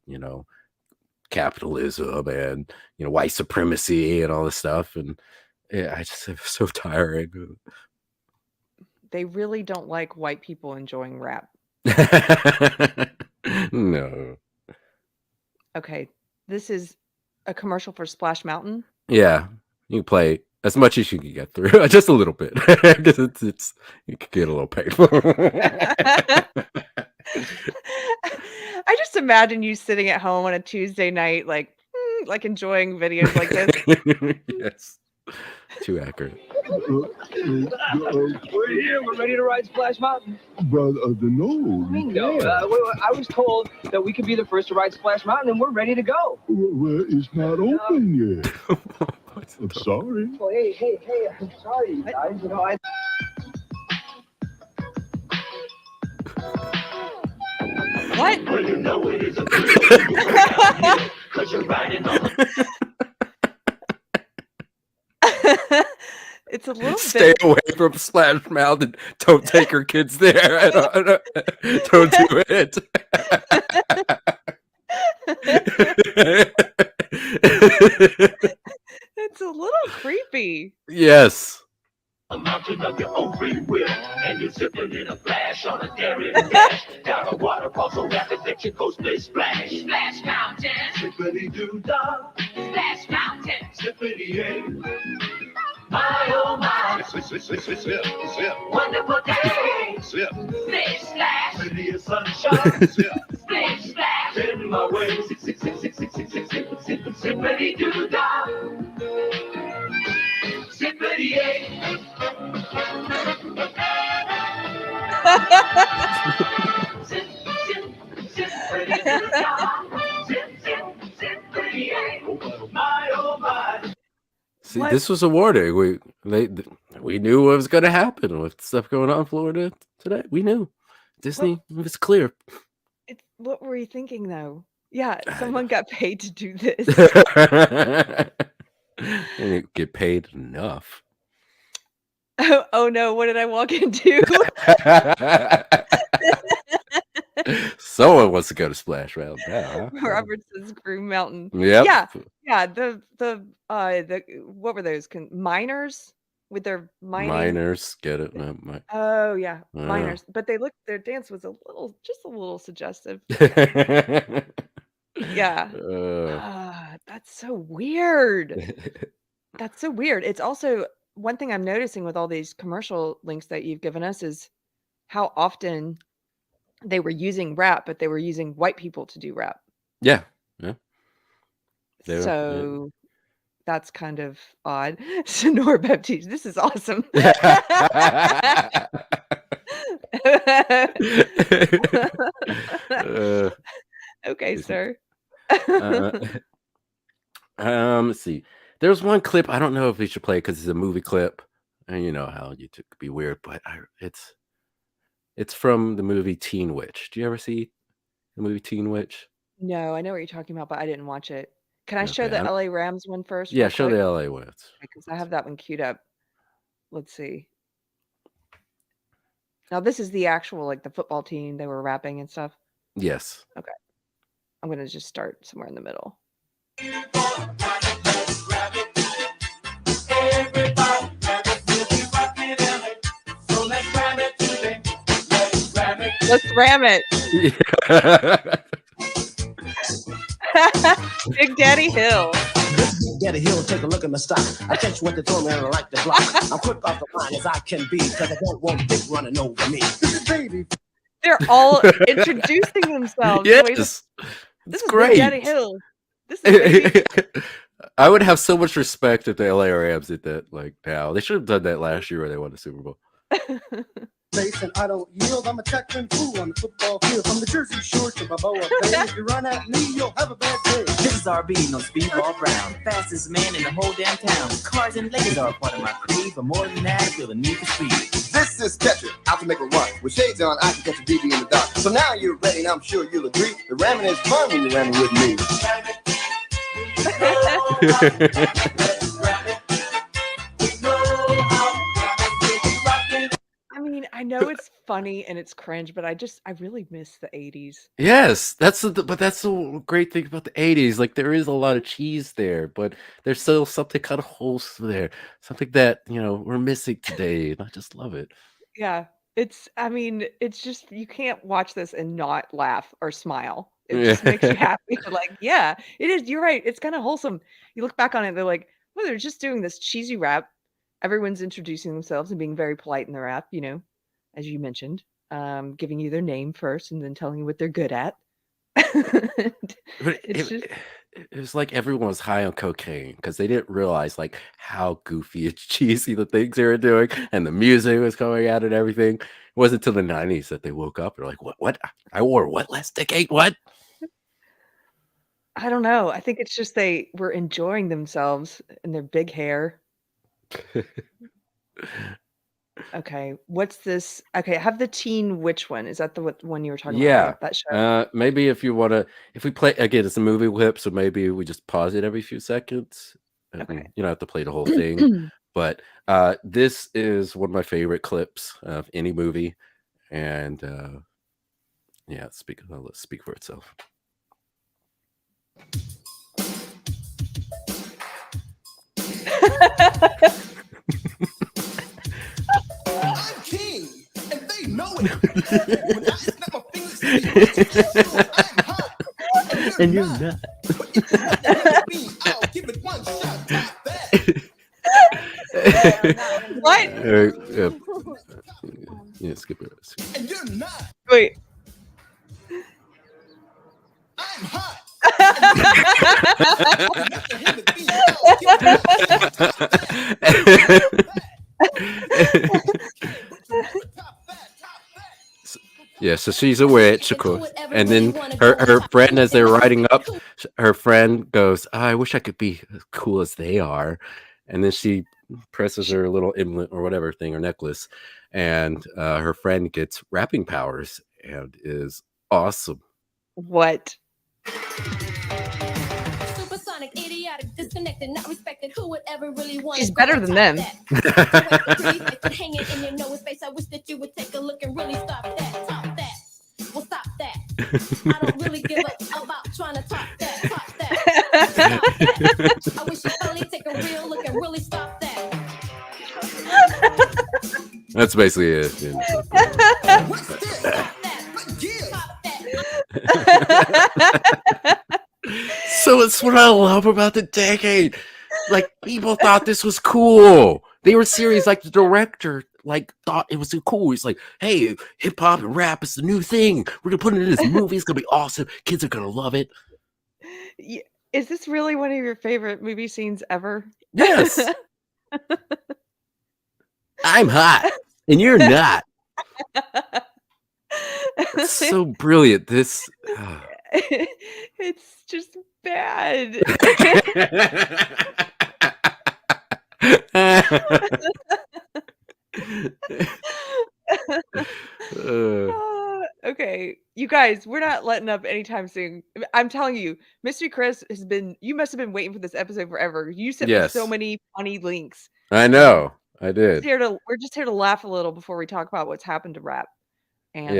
capitalism and, white supremacy and all this stuff. And I just, it was so tiring. They really don't like white people enjoying rap. No. Okay, this is a commercial for Splash Mountain. Yeah, you can play as much as you can get through, just a little bit, because it's you can get a little painful. I just imagine you sitting at home on a Tuesday night, like enjoying videos like this. Yes. Too accurate. We're here. We're ready to ride Splash Mountain. But no. No, I was told that we could be the first to ride Splash Mountain, and we're ready to go. Well, it's not open yet. I'm sorry. Well, hey, I'm sorry, guys. You know, What? Well, you know it is a because you're riding on. It's a little Stay bit. away from Splash Mountain. Don't take your kids there. Don't do it. It's a little creepy. Yes. A mountain of your own free will, and you're zipping in a flash on a dairy dash. Down a waterfall so rapid that you go splish splash. Splash Mountain, zippity doo dah. Splash Mountain, zippity hey. My oh my, Slip. wonderful day. Slip. Splish splash, plenty of sunshine. Splish splash, in my way. Zippity doo dah. Zippity hey. My oh my. See, this was a warning. We knew what was going to happen with stuff going on in Florida today. We knew. Disney was clear. What were you thinking, though? Yeah, someone got paid to do this. They didn't get paid enough. Oh no, what did I walk into? Someone wants to go to Splash Mountain now, huh? Robertson's Groom Mountain. Yep. Yeah. The what were those? Miners with their mining. Miners, get it? Oh yeah, miners. But their dance was just a little suggestive. Yeah. That's so weird. That's so weird. It's also one thing I'm noticing with all these commercial links that you've given us is how often they were using rap, but they were using white people to do rap. Yeah. So that's kind of odd. Sonora Baptiste, this is awesome. Okay, sir. Let's see. There's one clip. I don't know if we should play because it's a movie clip, and you know how YouTube could be weird, but it's from the movie Teen Witch. Do you ever see the movie Teen Witch? No, I know what you're talking about, but I didn't watch it. Can I show the LA Rams one first? Yeah, show the LA one. Because I have that one queued up. Let's see. Now this is the actual, like the football team. They were rapping and stuff. Yes. Okay. I'm gonna just start somewhere in the middle. Let's ram it. Big Daddy Hill. Big Daddy Hill, take a look at my stock. I catch what they throw me and I like the block. I'm quick off the line as I can be, because I don't want dick running over me. Baby. They're all introducing themselves. Yes. This is great. Big Daddy Hill. This is I would have so much respect if the LA Rams did that like now. They should have done that last year when they won the Super Bowl. And I don't yield. I'm a tackling fool on the football field. From the Jersey Shore to Balboa Bay. If you run at me, you'll have a bad day. This is RB, no Speedball Brown. Fastest man in the whole damn town. Cars and ladies are a part of my creed, but more than that, I feel the need for speed. This is Catcher, out to make a run. With shades on, I can catch a DB in the dark. So now you're ready, and I'm sure you'll agree. The ramming is fun when you're ramming with me. I mean, I know it's funny and it's cringe, but I really miss the 80s. Yes, that's the great thing about the 80s. Like there is a lot of cheese there, but there's still something kind of wholesome there. Something that, we're missing today. And I just love it. Yeah. It's just you can't watch this and not laugh or smile. It just makes you happy. Like, yeah, it is. You're right. It's kind of wholesome. You look back on it, they're like, well, they're just doing this cheesy rap. Everyone's introducing themselves and being very polite in the rap, as you mentioned, giving you their name first and then telling you what they're good at. it was like everyone was high on cocaine because they didn't realize like how goofy and cheesy the things they were doing, and the music was coming out and everything. It wasn't until the 90s that they woke up. They're like, what? I wore what last decade? What? I don't know. I think it's just they were enjoying themselves in their big hair. Okay, what's this? Okay, have the teen witch one. Is that the one you were talking about, Yeah. right? That show? Maybe if you wanna, if we play again, it's a movie clip, so maybe we just pause it every few seconds. Okay. You don't have to play the whole thing. But this is one of my favorite clips of any movie, and yeah, let's speak for itself. I'm king, and they know it. When I snap my fingers, I'm hot. And you're not. I'll give it one shot. Top that. What? Yeah, skip it. And you're not. Wait. I'm hot. Yeah, so she's a witch, of course. And then her friend, as they're riding up, her friend goes, oh, I wish I could be as cool as they are. And then she presses her little amulet or whatever thing, or necklace, and her friend gets rapping powers and is awesome. What? Supersonic, idiotic, disconnected, not respected. Who would ever really want? She's better than them. Hanging in your nose space. I wish that you would take a look and really stop that. Top that. Well, stop that. I don't really give a about trying to top that. Top that. I wish you finally take a real look and really stop that. That's basically it. Yeah. So it's what I love about the decade. Like, people thought this was cool. They were serious. Like, the director thought it was so cool. He's like, hey, hip hop and rap is the new thing. We're gonna put it in this movie. It's gonna be awesome. Kids are gonna love it. Is this really one of your favorite movie scenes ever? Yes. I'm hot and you're not. It's so brilliant. This it's just bad. Okay, you guys, we're not letting up anytime soon. I'm telling you, Mystery Chris you must have been waiting for this episode forever. You sent me so Yes. many funny links. I know. I did. We're just here to laugh a little before we talk about what's happened to rap. And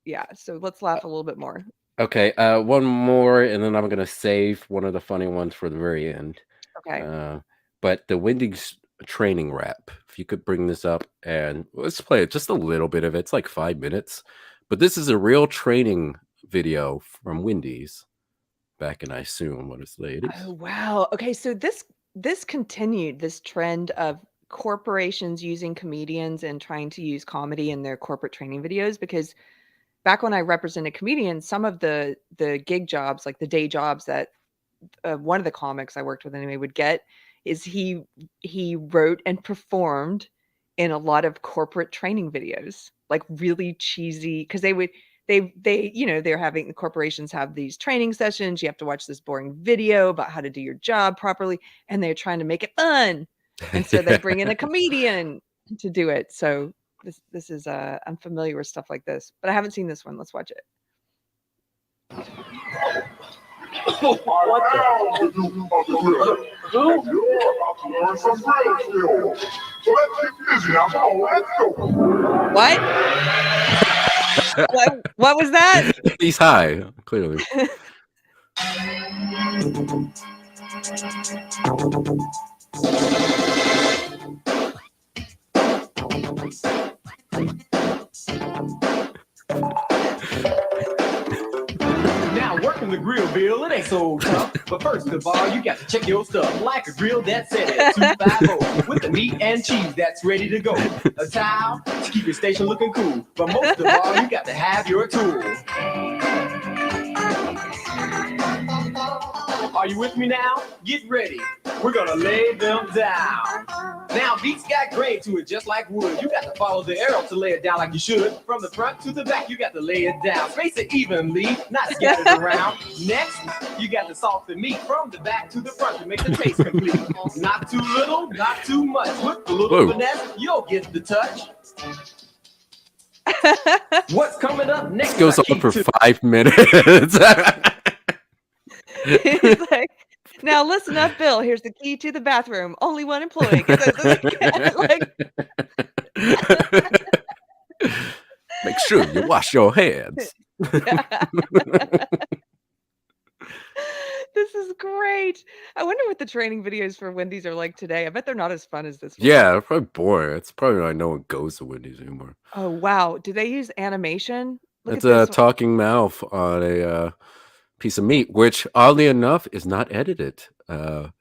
yeah, so let's laugh a little bit more. Okay, one more, and then I'm gonna save one of the funny ones for the very end. Okay. But the Wendy's training rap, if you could bring this up, and let's play it, just a little bit of it. It's like 5 minutes, but this is a real training video from Wendy's back in, I assume, what is the 80s? Oh wow. Okay, so this continued this trend of corporations using comedians and trying to use comedy in their corporate training videos, because back when I represented comedians, some of the gig jobs, like the day jobs that one of the comics I worked with anyway would get, is he wrote and performed in a lot of corporate training videos, like really cheesy, because they're having, the corporations have these training sessions. You have to watch this boring video about how to do your job properly, and they're trying to make it fun, and so they bring in a comedian to do it. So this is I'm familiar with stuff like this, but I haven't seen this one. Let's watch it. What? What was that? He's high, clearly. Now working the grill, Bill, it ain't so tough. But first of all, you got to check your stuff. Like a grill that's set at 250 with the meat and cheese that's ready to go. A towel to keep your station looking cool. But most of all, you got to have your tools. Are you with me now? Get ready. We're gonna lay them down. Now, beats got grain to it, just like wood. You got to follow the arrow to lay it down like you should. From the front to the back, you got to lay it down. Space it evenly, not scattered around. Next, you got to salt the meat from the back to the front to make the taste complete. Not too little, not too much. With a little finesse, you'll get the touch. What's coming up next? This goes on for 5 minutes. He's like, now listen up, Bill. Here's the key to the bathroom. Only one employee. Make sure you wash your hands. This is great. I wonder what the training videos for Wendy's are like today. I bet they're not as fun as this one. Yeah, probably boring. It's probably why no one goes to Wendy's anymore. Oh, wow. Do they use animation? It's a talking mouth on a piece of meat, which oddly enough is not edited. That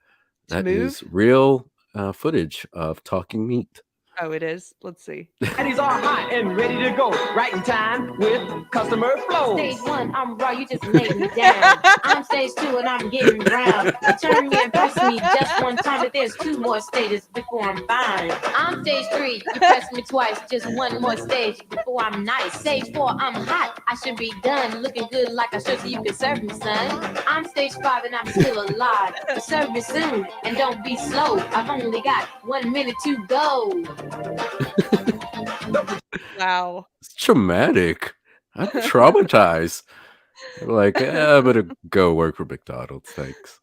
is real footage of talking meat. Oh, it is? Let's see. Patties are hot and ready to go. Right in time with customer flow. Stage 1, I'm raw, you just laid me down. I'm stage 2 and I'm getting round. You turn me and press me just one time, but there's 2 more stages before I'm fine. I'm stage 3, you press me twice, just 1 more stage before I'm nice. Stage 4, I'm hot, I should be done. Looking good like I should so you can serve me, son. I'm stage 5 and I'm still alive. But serve me soon and don't be slow. I've only got 1 minute to go. Wow. It's traumatic. I'm traumatized. Like, I'm gonna go work for McDonald's. Thanks.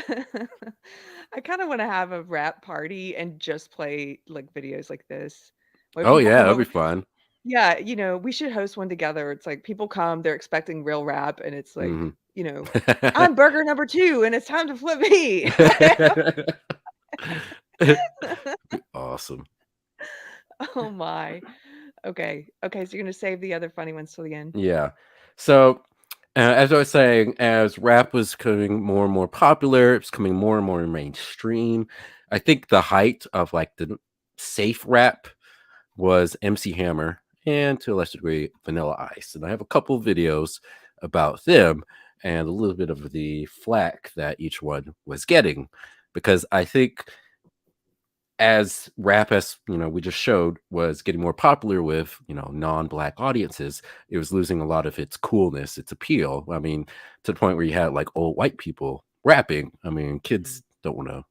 I kind of want to have a rap party and just play like videos like this. Where Oh people yeah, come that'd be over. fun. Yeah, we should host one together. It's like people come, they're expecting real rap, and it's like, I'm burger number 2, and it's time to flip me. Awesome. Oh my. Okay. So you're gonna save the other funny ones till the end. Yeah. So, as I was saying, as rap was becoming more and more popular, it's becoming more and more mainstream. I think the height of like the safe rap was MC Hammer and to a lesser degree Vanilla Ice. And I have a couple of videos about them and a little bit of the flack that each one was getting, because I think as rap, as we just showed, was getting more popular with non-black audiences, it was losing a lot of its coolness, its appeal. I mean, to the point where you had like old white people rapping. I mean, kids don't want to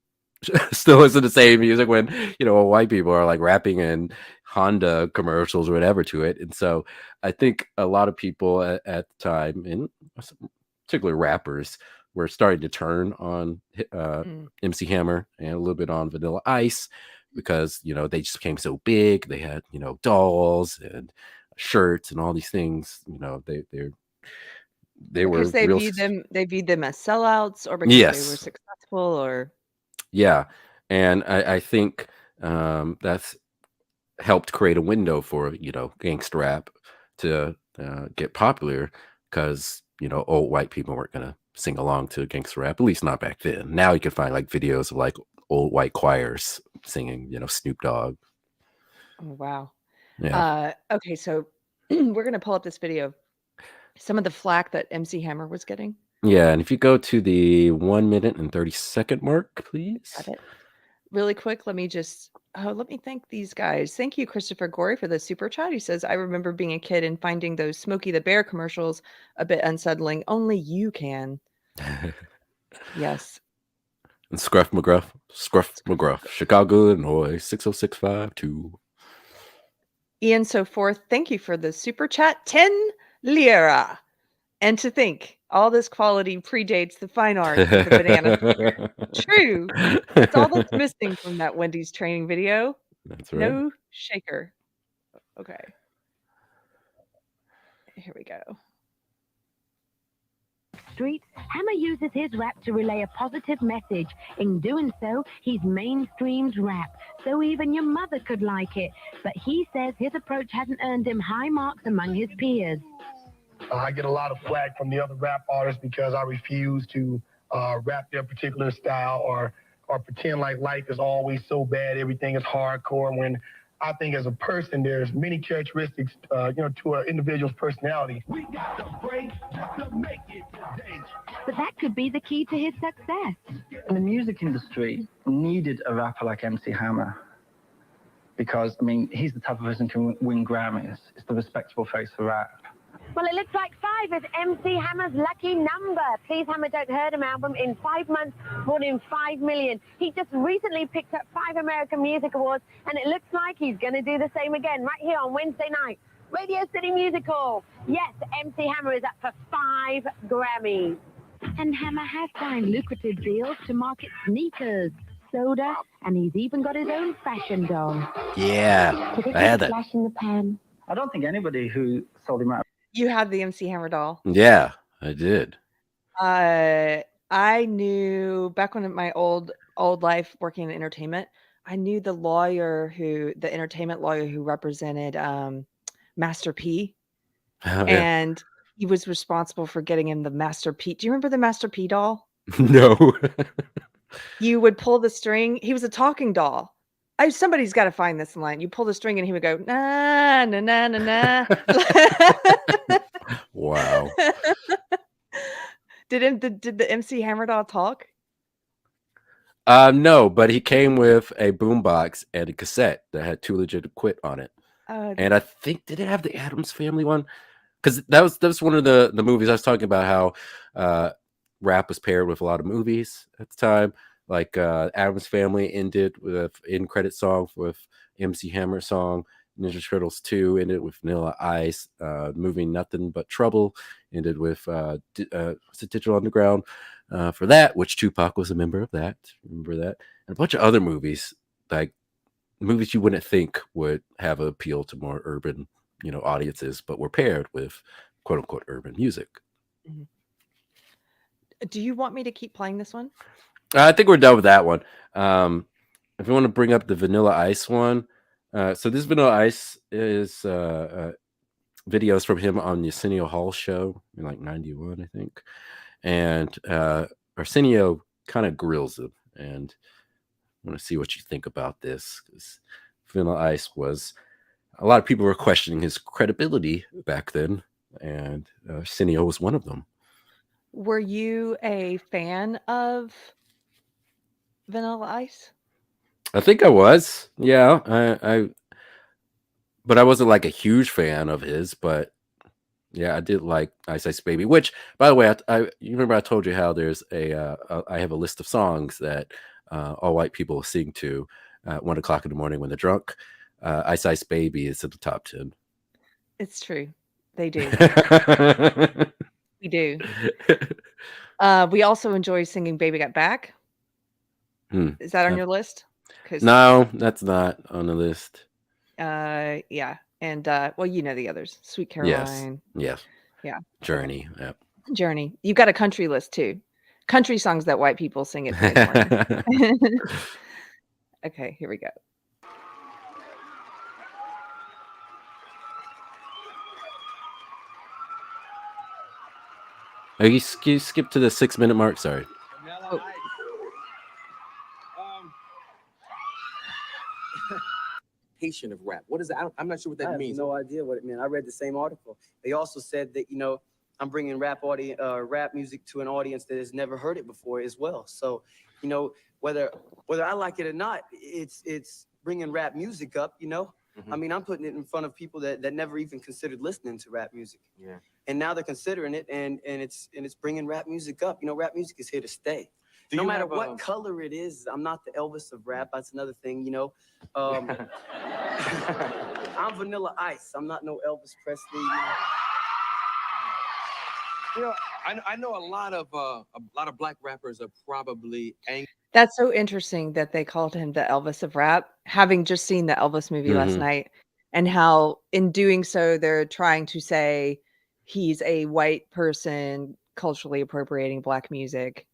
still listen to the same music when old white people are like rapping in Honda commercials or whatever to it. And so I think a lot of people at the time, and particularly rappers, were starting to turn on MC Hammer and a little bit on Vanilla Ice, because they just became so big. They had dolls and shirts and all these things. They were because they real. viewed them as sellouts, or because they were successful, or yeah. And I think that's helped create a window for gangster rap to get popular, because old white people weren't gonna sing along to gangster rap, at least not back then. Now you can find like videos of like old white choirs singing Snoop Dogg. Oh wow. Yeah. Okay, so we're gonna pull up this video, some of the flack that MC Hammer was getting. Yeah, and if you go to the 1 minute and 30-second mark, please. Got it. Really quick, let me thank these guys. Thank you, Christopher Gorey, for the super chat. He says, I remember being a kid and finding those Smokey the Bear commercials a bit unsettling. Only you can. Yes. And Scruff McGruff, Chicago, Illinois, 60652. Ian So Forth, thank you for the super chat. 10 lira. And to think, all this quality predates the fine art of the banana sticker. True. That's all that's missing from that Wendy's training video. That's right. No shaker. Okay. Here we go. Streets, Hammer uses his rap to relay a positive message. In doing so, he's mainstreams rap, so even your mother could like it. But he says his approach hasn't earned him high marks among his peers. I get a lot of flack from the other rap artists because I refuse to rap their particular style or pretend like life is always so bad, everything is hardcore, when I think as a person there's many characteristics to an individual's personality. We got the break to make it today. but that could be the key to his success. And the music industry needed a rapper like MC Hammer because, I mean, he's the type of person who can win Grammys. It's the respectable face for rap. Well, it looks like 5 is MC Hammer's lucky number. Please Hammer Don't Hurt Him album in 5 months brought in 5 million. He just recently picked up 5 American Music Awards, and it looks like he's going to do the same again right here on Wednesday night. Radio City Music Hall. Yes, MC Hammer is up for 5 Grammys. And Hammer has signed lucrative deals to market sneakers, soda, and he's even got his own fashion doll. Yeah, I had that. Flash in the pan. I don't think anybody who sold him out. You had the MC Hammer doll. Yeah, I did. I knew back when in my old life working in entertainment, I knew the entertainment lawyer who represented Master P. Oh, yeah. And he was responsible for getting him the Master P. Do you remember the Master P doll? No. You would pull the string. He was a talking doll. Somebody's got to find this line. You pull the string and he would go, na, na, na, na, na. Wow. Did the MC Hammer doll talk? No, but he came with a boombox and a cassette that had Too Legit to Quit on it. And I think, did it have the Addams Family one? Because that was one of the movies I was talking about, how rap was paired with a lot of movies at the time. Like Addams Family ended with in credit song with MC Hammer song. Ninja Turtles 2 ended with Vanilla Ice. Movie Nothing But Trouble ended with Digital Underground for that, which Tupac was a member of that. Remember that? And a bunch of other movies, like movies you wouldn't think would have an appeal to more urban, audiences, but were paired with quote unquote urban music. Mm-hmm. Do you want me to keep playing this one? I think we're done with that one. If you want to bring up the Vanilla Ice one, so this Vanilla Ice is videos from him on the Arsenio Hall show in like 91, I think. And Arsenio kind of grills him. And I want to see what you think about this. Because Vanilla Ice was, a lot of people were questioning his credibility back then. And Arsenio was one of them. Were you a fan of Vanilla Ice? I think I was. Yeah. But I wasn't like a huge fan of his, but yeah, I did like Ice Ice Baby, which, by the way, you remember I told you how there's I have a list of songs that all white people sing to at 1 o'clock in the morning when they're drunk. Ice Ice Baby is in the top 10. It's true. They do. We do. We also enjoy singing Baby Got Back. Is that on your list? No, that's not on the list. Yeah. And well, the others. Sweet Caroline. Yes. Yeah. Journey. Yep. Journey. You've got a country list too. Country songs that white people sing at 3 in the morning. Okay, here we go. Oh, you skip to the 6-minute mark. Sorry. Oh. Of rap. What is that? I'm not sure what that means. I have no idea what it meant. I read the same article. They also said that, I'm bringing rap music to an audience that has never heard it before as well. So, whether I like it or not, it's bringing rap music up, Mm-hmm. I mean, I'm putting it in front of people that never even considered listening to rap music. Yeah. And now they're considering it, and it's bringing rap music up. Rap music is here to stay. No matter what color it is, I'm not the Elvis of rap. That's another thing, I'm Vanilla Ice. I'm not no Elvis Presley. I know a lot of black rappers are probably angry. That's so interesting that they called him the Elvis of rap, having just seen the Elvis movie last night, and how in doing so they're trying to say he's a white person culturally appropriating black music,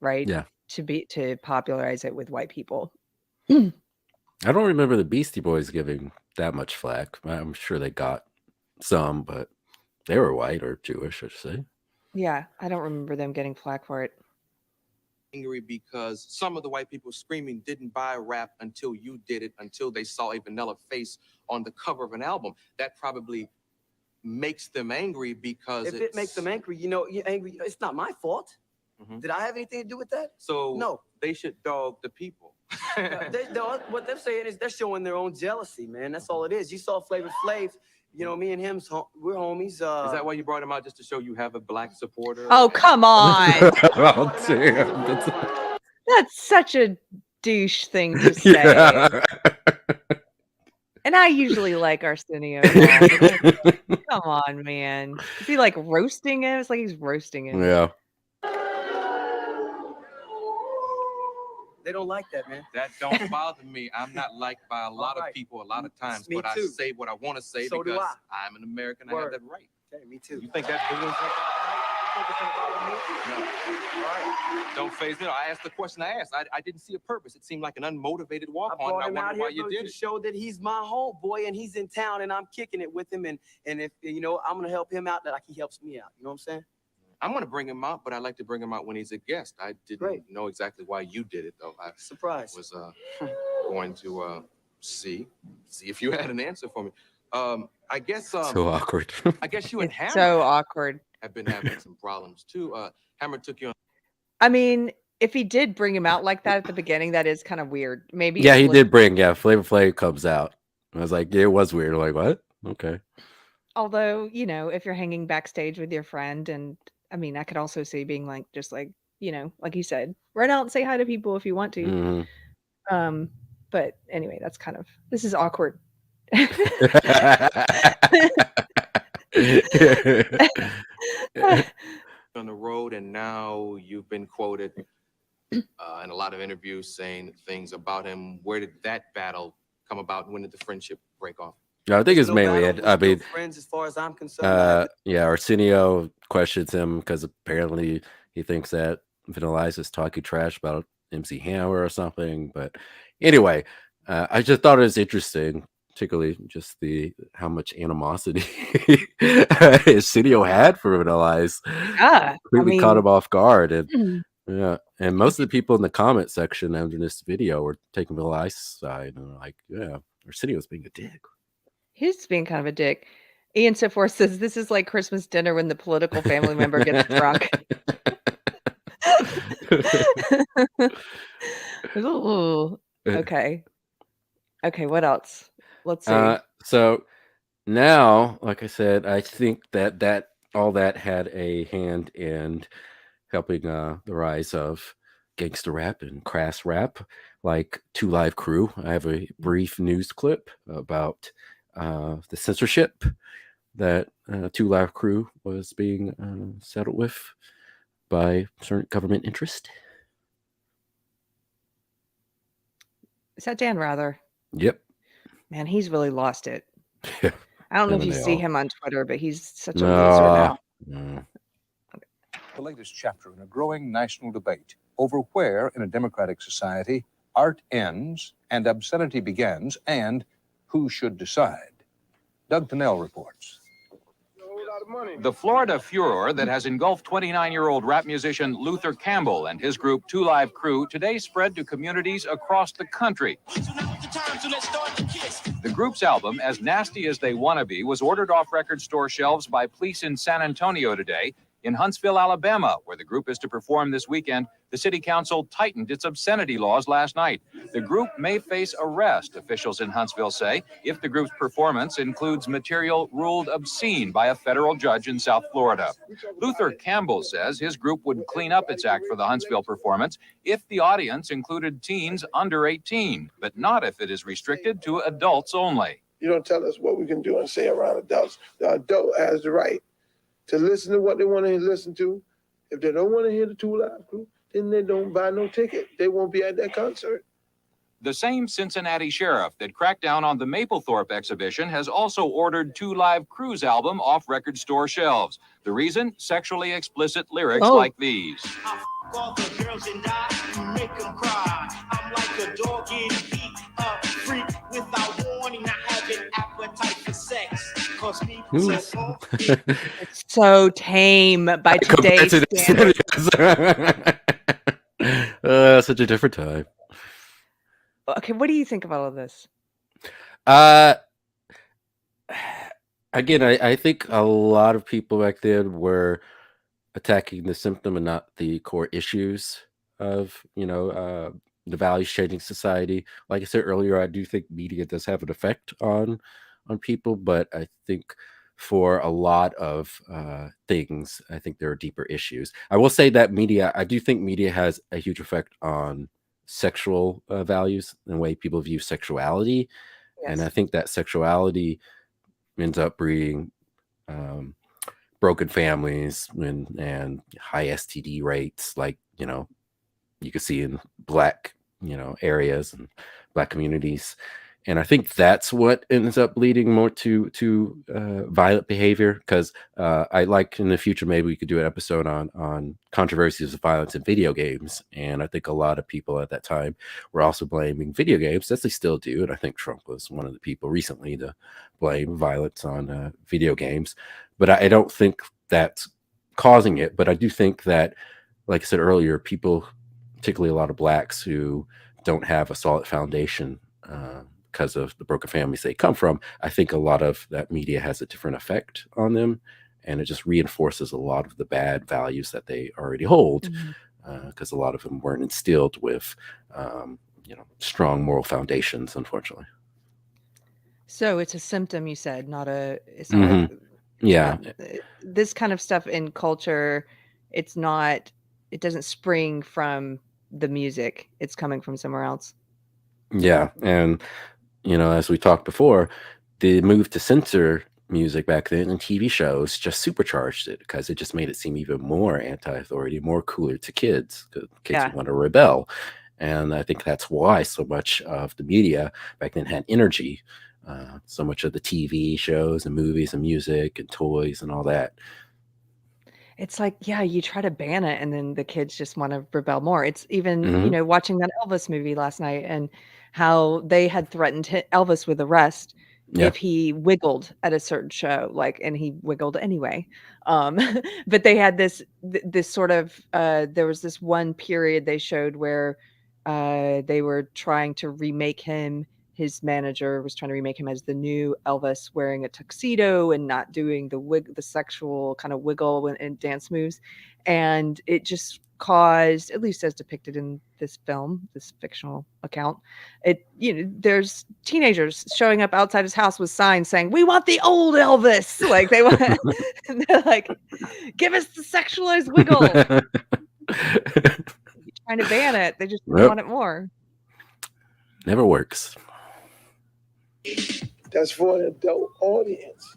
right? Yeah. To popularize it with white people. I don't remember the Beastie Boys giving that much flack. I'm sure they got some, but they were white or Jewish, I should say. Yeah, I don't remember them getting flack for it. Angry because some of the white people screaming didn't buy rap until you did it, until they saw a vanilla face on the cover of an album. That probably makes them angry because If it makes them angry, you're angry. It's not my fault. Did I have anything to do with that? So No. they should dog the people. What they're saying is they're showing their own jealousy, man. That's all it is. You saw Flavor Flav. Me and him, we're homies. Is that why you brought him out, just to show you have a black supporter? Oh, come on. Oh, damn. That's such a douche thing to say. Yeah. And I usually like Arsenio. But come on, man. Is he like roasting him? It's like he's roasting him. Yeah. They don't like that, man. That don't bother me. I'm not liked by a lot of people a lot of times, Me but too. I say what I want to say So do because I. I'm an American. I Word. have that right. Okay, me too. You think that booing don't phase me. I asked the question I asked. I didn't see a purpose. It seemed like an unmotivated walk on. brought I him out wonder why here you did to it. show that he's my homeboy and he's in town and I'm kicking it with him and if I'm gonna help him out like he helps me out. You know what I'm saying? I'm going to bring him out, but I like to bring him out when he's a guest. I didn't know exactly why you did it, though. I was going to see if you had an answer for me. I guess So awkward. I guess you and Hammer So awkward. have been having some problems too. Hammer took you on. I mean, if he did bring him out like that at the beginning, that is kind of weird. Maybe. Yeah, he did bring. Yeah, Flavor Flav comes out. I was like, yeah, it was weird. Like, what? Okay. Although, if you're hanging backstage with your friend, and I mean, I could also see being like, just like, like you said, run out and say hi to people if you want to. Mhm. But anyway, this is awkward. On the road, and now you've been quoted in a lot of interviews saying things about him. Where did that battle come about? When did the friendship break off? I think it's mainly it. I mean, friends as far as I'm concerned. yeah, Arsenio questions him because apparently he thinks that Vanilla Ice is talking trash about MC Hammer or something. But anyway, I just thought it was interesting, particularly just how much animosity Arsenio had for Vanilla Ice. Yeah, Completely caught him off guard, and Mhm. yeah, and most of the people in the comment section under this video were taking Vanilla Ice's side, and they're like, yeah, Arsenio's being a dick. He's being kind of a dick. Ian Sephora says this is like Christmas dinner when the political family member gets drunk. Ooh, okay. Okay, what else? Let's see. So now, like I said, I think that all that had a hand in helping the rise of gangster rap and crass rap, like 2 Live Crew. I have a brief news clip about the censorship that 2 Live Crew was being settled with by certain government interest. Is that Dan Rather? Yep. Man, he's really lost it. Yeah. I don't know if Him you and see they all. him on Twitter, but he's such a loser now. No. The latest chapter in a growing national debate over where, in a democratic society, art ends and obscenity begins, and who should decide. Doug Tennell reports. The Florida furor that has engulfed 29-year-old rap musician Luther Campbell and his group 2 Live Crew today spread to communities across the country. The group's album, As Nasty as They Wanna Be, was ordered off record store shelves by police in San Antonio today. In Huntsville, Alabama, where the group is to perform this weekend, the city council tightened its obscenity laws last night. The group may face arrest, officials in Huntsville say, if the group's performance includes material ruled obscene by a federal judge in South Florida. Luther Campbell says his group would clean up its act for the Huntsville performance if the audience included teens under 18, but not if it is restricted to adults only. You don't tell us what we can do and say around adults. The adult has the right to listen to what they want to listen to. If they don't want to hear the 2 Live Crew, then they don't buy no ticket. They won't be at that concert. The same Cincinnati sheriff that cracked down on the Maplethorpe exhibition has also ordered 2 Live Crew's album off record store shelves. The reason? Sexually explicit lyrics like these. All the girls and I make them cry. I'm like a dog getting beat up, freak without warning. I have an appetite for sex. Cause people It's so tame by Compared today's to standards. such a different time. Okay, what do you think of all of this? Again, I think a lot of people back then were attacking the symptom and not the core issues of, the values changing society. Like I said earlier, I do think media does have an effect on people, but I think for a lot of things, I think there are deeper issues. I will say that I do think media has a huge effect on sexual values and the way people view sexuality. And I Yes. think that sexuality ends up breeding um, broken families and high STD rates, like you can see in black areas and black communities. And I think that's what ends up leading more to violent behavior. Because I like in the future maybe we could do an episode on controversies of violence in video games. And I think a lot of people at that time were also blaming video games, as they still do. And I think Trump was one of the people recently to blame violence on video games. But I don't think that's causing it. But I do think that, like I said earlier, people, particularly a lot of blacks who don't have a solid foundation because of the broken families they come from, I think a lot of that media has a different effect on them, and it just reinforces a lot of the bad values that they already hold, because a lot of them weren't instilled with strong moral foundations, unfortunately. So it's a symptom, you said, not a. It's not like Yeah. this kind of stuff in culture. It's not. It doesn't spring from the music. It's coming from somewhere else. Yeah, and as we talked before, the move to censor music back then and TV shows just supercharged it because it just made it seem even more anti-authority, more cooler to kids who want to rebel. And I think that's why so much of the media back then had energy. So much of the TV shows and movies and music and toys and all that. It's like, yeah, you try to ban it and then the kids just want to rebel more. It's even, Mhm. watching that Elvis movie last night and how they had threatened Elvis with arrest Yeah. if he wiggled at a certain show, like, and he wiggled anyway. Um, but they had this sort of, there was this one period they showed where they were trying to remake him. His manager was trying to remake him as the new Elvis, wearing a tuxedo and not doing the sexual kind of wiggle and dance moves, and it just caused, at least as depicted in this film, this fictional account, there's teenagers showing up outside his house with signs saying, "We want the old Elvis!" Like they want, and they're like, "Give us the sexualized wiggle." You're trying to ban it, they just Yep. want it more. Never works. That's for an adult audience.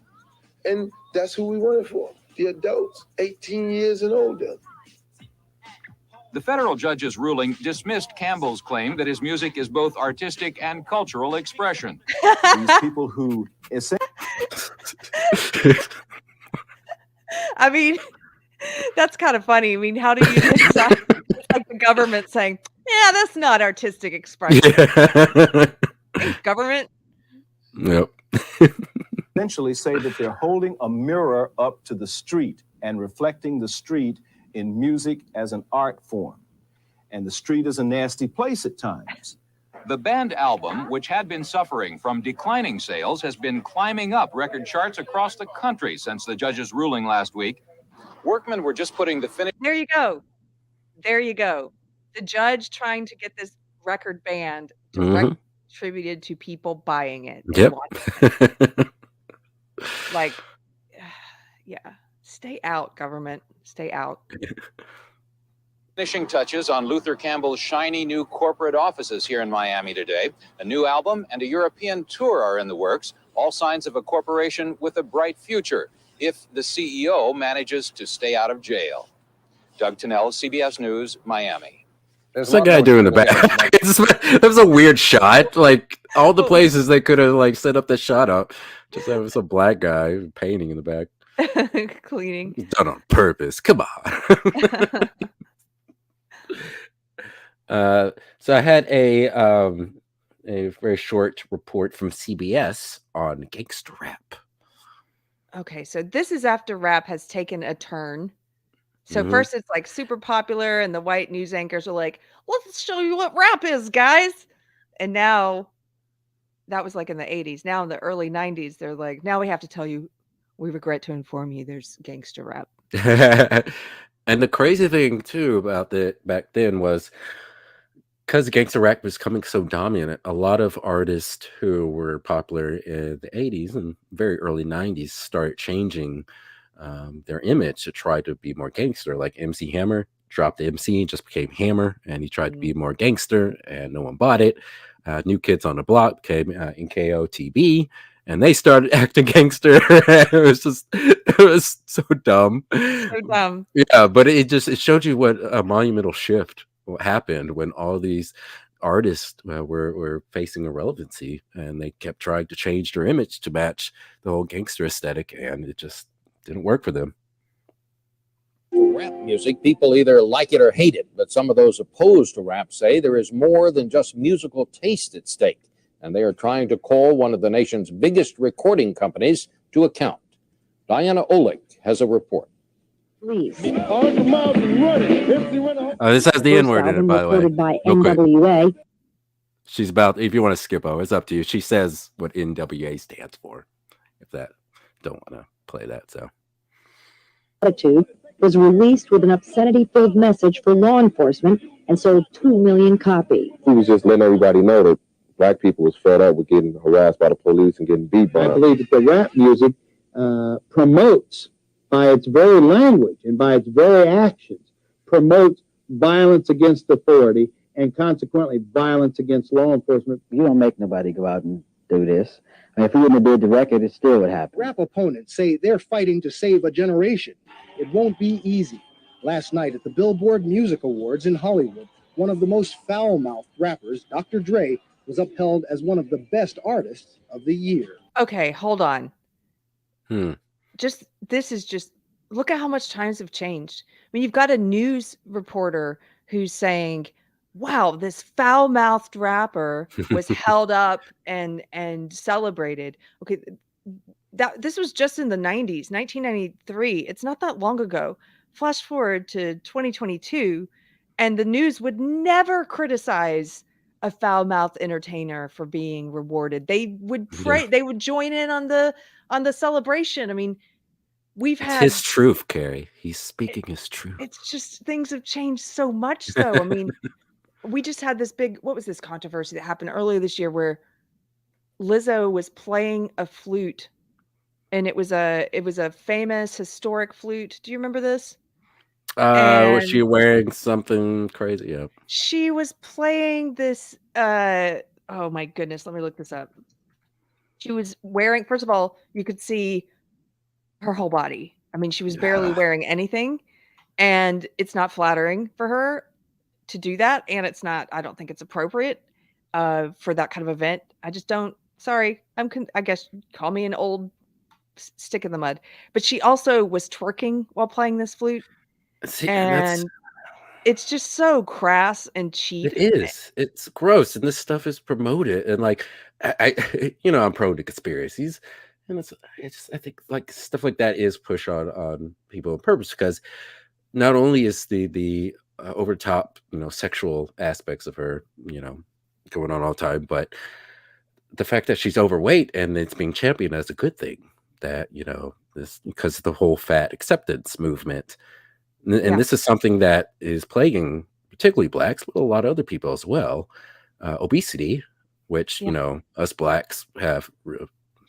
And that's who we want it for. The adults, 18 years and older. The federal judge's ruling dismissed Campbell's claim that his music is both artistic and cultural expression. These people who I mean, that's kind of funny. I mean, how do you decide? It's like the government saying, "Yeah, that's not artistic expression." Thanks, government. Yep. essentially say that they're holding a mirror up to the street and reflecting the street in music as an art form. And the street is a nasty place at times. The band album, which had been suffering from declining sales, has been climbing up record charts across the country since the judge's ruling last week. Workmen were just putting the finish. There you go. There you go. The judge trying to get this record banned directly attributed to people buying it. And Yep. watching it. Like, yeah. Stay out, government. Stay out. Finishing touches on Luther Campbell's shiny new corporate offices here in Miami today. A new album and a European tour are in the works, all signs of a corporation with a bright future, if the CEO manages to stay out of jail. Doug Tennell, CBS News, Miami. What's that guy doing in the back? That was a weird shot. Like, all the places they could have, like, set up that shot up. Just have some black guy painting in the back. Cleaning. Done on purpose. Come on. So I had a very short report from CBS on gangster rap. Okay, so this is after rap has taken a turn. So first it's like super popular and the white news anchors are like, let's show you what rap is, guys. And now, that was like in the 80s. Now in the early 90s, they're like, now we have to tell you We regret to inform you there's gangster rap. And the crazy thing too about that back then was because gangster rap was coming so dominant, a lot of artists who were popular in the 80s and very early 90s started changing their image to try to be more gangster. Like MC Hammer dropped the MC, just became Hammer, and he tried to be more gangster, and no one bought it. New Kids on the Block became NKOTB, and they started acting gangster. It was so dumb. So dumb. Yeah, but it showed you what a monumental shift happened when all these artists were facing irrelevancy, and they kept trying to change their image to match the whole gangster aesthetic, and it just didn't work for them. Rap music, people either like it or hate it, but some of those opposed to rap say there is more than just musical taste at stake, and they are trying to call one of the nation's biggest recording companies to account. Diana Olick has a report. This has the N word in it, by the way. By Real quick. NWA. She's about, if you want to skip over, it's up to you. She says what NWA stands for. If that, don't want to play that, so. Attitude was released with an obscenity-filled message for law enforcement and sold 2 million copies. He was just letting everybody know that black people was fed up with getting harassed by the police and getting beat by them. I believe that the rap music promotes, by its very language and by its very actions, promotes violence against authority and consequently violence against law enforcement. You don't make nobody go out and do this. I mean, if we wouldn't have did the record, it still would happen. Rap opponents say they're fighting to save a generation. It won't be easy. Last night at the Billboard Music Awards in Hollywood, one of the most foul-mouthed rappers, Dr. Dre, was upheld as one of the best artists of the year. Okay, hold on. Just Look at how much times have changed. I mean, you've got a news reporter who's saying, wow, this foul-mouthed rapper was held up and celebrated. Okay, this was just in the 90s, 1993. It's not that long ago. Flash forward to 2022, and the news would never criticize a foul-mouthed entertainer for being rewarded. They would pray. They would join in on the celebration. I mean, we've It's had his truth, Keri. He's speaking his truth. It's just things have changed so much, though. I mean, we just had this big, what was this controversy that happened earlier this year where Lizzo was playing a flute, and it was a famous historic flute. Do you remember this? Was she wearing something crazy? Yeah. She was playing this, oh my goodness, let me look this up. She was wearing, first of all, you could see her whole body. I mean, she was barely wearing anything, and it's not flattering for her to do that, and I don't think it's appropriate for that kind of event. I just don't. Sorry, I guess call me an old stick in the mud. But she also was twerking while playing this flute, See, and it's just so crass and cheap. It is. It's gross, and this stuff is promoted, and like I I'm prone to conspiracies, and it's I think like stuff like that is pushed on people on purpose, because not only is the over top sexual aspects of her going on all the time, but the fact that she's overweight and it's being championed as a good thing, that this, because of the whole fat acceptance movement. And this is something that is plaguing particularly blacks, but a lot of other people as well. Obesity, which, us blacks have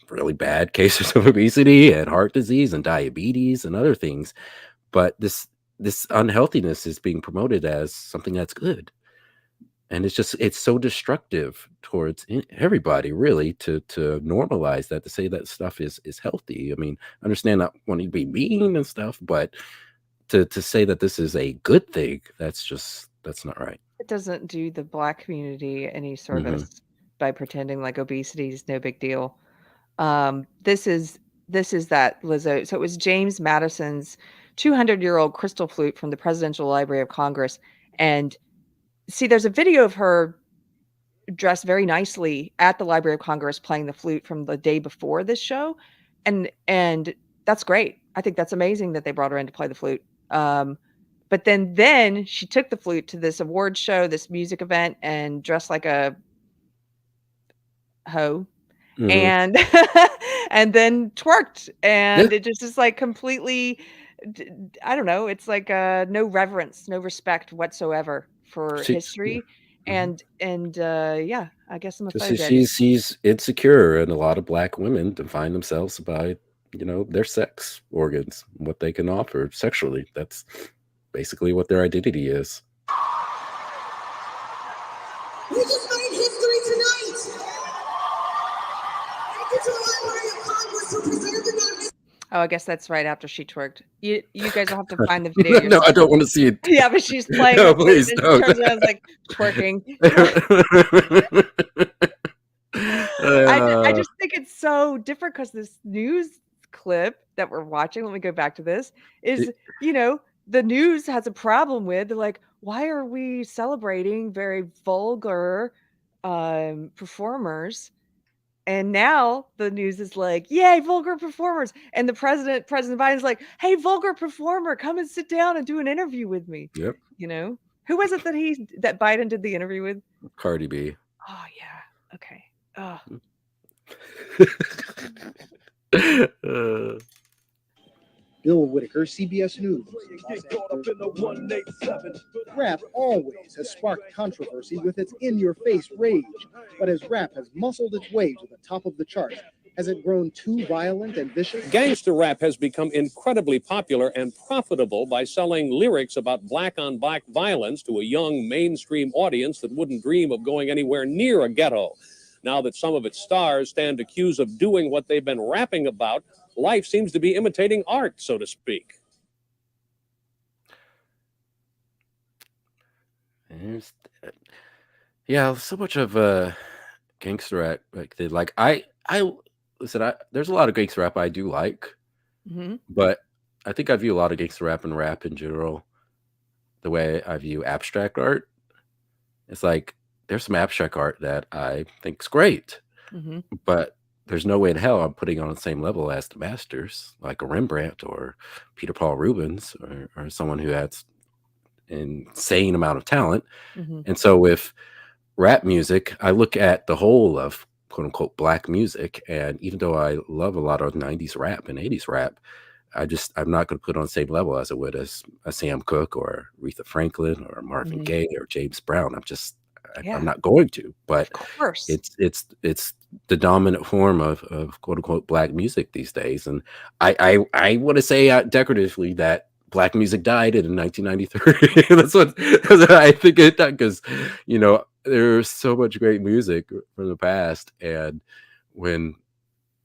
really bad cases of obesity and heart disease and diabetes and other things. But this unhealthiness is being promoted as something that's good. And it's so destructive towards everybody, really, to normalize that, to say that stuff is healthy. I mean, I understand not wanting to be mean and stuff, but to say that this is a good thing, that's not right. It doesn't do the black community any service by pretending like obesity is no big deal. This is that Lizzo. So it was James Madison's 200-year-old crystal flute from the Presidential Library of Congress. And see, there's a video of her dressed very nicely at the Library of Congress playing the flute from the day before this show. And that's great. I think that's amazing that they brought her in to play the flute. But then she took the flute to this award show, this music event, and dressed like a hoe. and and then twerked, and it just is like completely I don't know, it's like no reverence, no respect whatsoever for history. And yeah, I guess I'm a phobic. She's insecure, and a lot of black women define themselves by, their sex organs, what they can offer sexually. That's basically what their identity is. We just made history tonight. Thank you to the Library of Congress for preserving our history. Oh, I guess that's right after she twerked. You guys will have to find the video yourself. No, I don't want to see it. Yeah, but she's playing No, her flute, please and she don't. turns around and is like twerking. I just think it's so different because this news clip that we're watching, let me go back to this, is, the news has a problem with, they're like, why are we celebrating very vulgar performers? And now the news is like, yay, vulgar performers. And the President Biden's like, hey, vulgar performer, come and sit down and do an interview with me. Yep. Who was it that Biden did the interview with? Cardi B. Oh yeah. Okay. Oh. Bill Whitaker, CBS News. Rap always has sparked controversy with its in-your-face rage, but as rap has muscled its way to the top of the charts, has it grown too violent and vicious? Gangster rap has become incredibly popular and profitable by selling lyrics about black-on-black violence to a young mainstream audience that wouldn't dream of going anywhere near a ghetto. Now that some of its stars stand accused of doing what they've been rapping about, life seems to be imitating art, so to speak. Yeah, so much of gangster rap, there's a lot of gangster rap I do like, but I think I view a lot of gangster rap and rap in general the way I view abstract art. It's like there's some abstract art that I think's great, but there's no way in hell I'm putting on the same level as the masters, like a Rembrandt or Peter Paul Rubens, or someone who has an insane amount of talent. And so with rap music, I look at the whole of quote unquote black music, and even though I love a lot of 90s rap and 80s rap, I'm not going to put on the same level as I would as a Sam Cooke or Aretha Franklin or Marvin Gaye or James Brown. I'm not going to, but of course it's the dominant form of quote unquote black music these days. And I want to say decoratively that black music died in 1993. that's what I think it done, because there's so much great music from the past, and when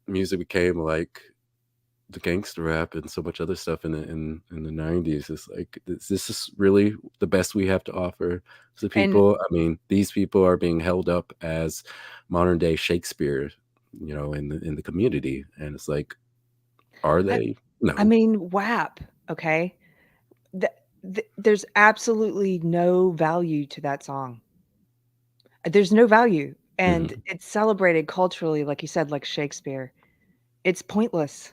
music became like the gangster rap and so much other stuff in the 90s, it's like this is really the best we have to offer to people. I mean, these people are being held up as modern day Shakespeare, in the community, and it's like, are they? No. I mean, WAP, okay? There's absolutely no value to that song. There's no value, and it's celebrated culturally, like you said, like Shakespeare. It's pointless.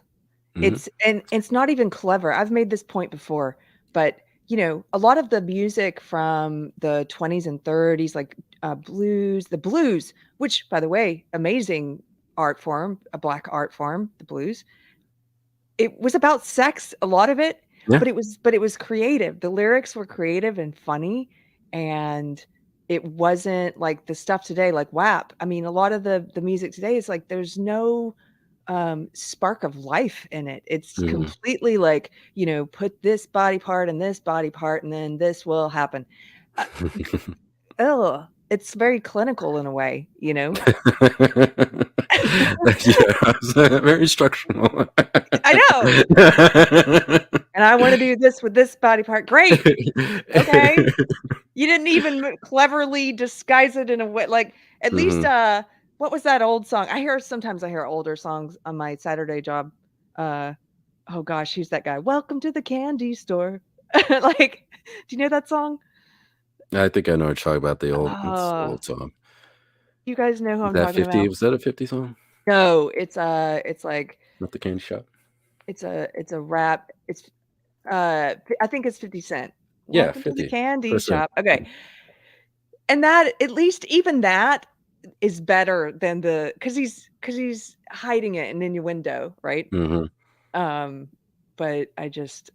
It's not even clever. I've made this point before, but a lot of the music from the 20s and 30s, like the blues, which, by the way, amazing art form, a black art form, the blues. It was about sex, a lot of it, but it was creative. The lyrics were creative and funny, and it wasn't like the stuff today, like WAP. I mean, a lot of the music today is like there's no spark of life in it. It's completely like, put this body part and this body part, and then this will happen. It's very clinical in a way, Yeah, very structural. I know. And I want to do this with this body part. Great. Okay. You didn't even cleverly disguise it in a way, like at least what was that old song? Sometimes I hear older songs on my Saturday job. Oh gosh, who's that guy? Welcome to the candy store. Like, do you know that song? I think I know what you're talking about. The old song. You guys know who I'm that talking 50? about? Was that a 50 song? No, it's like Not the candy shop. It's a rap. It's I think it's 50 Cent. Yeah, Welcome to the 50%. candy shop. Okay. And that, at least even that is better than because because he's hiding it in innuendo, right? Mhm. But I just,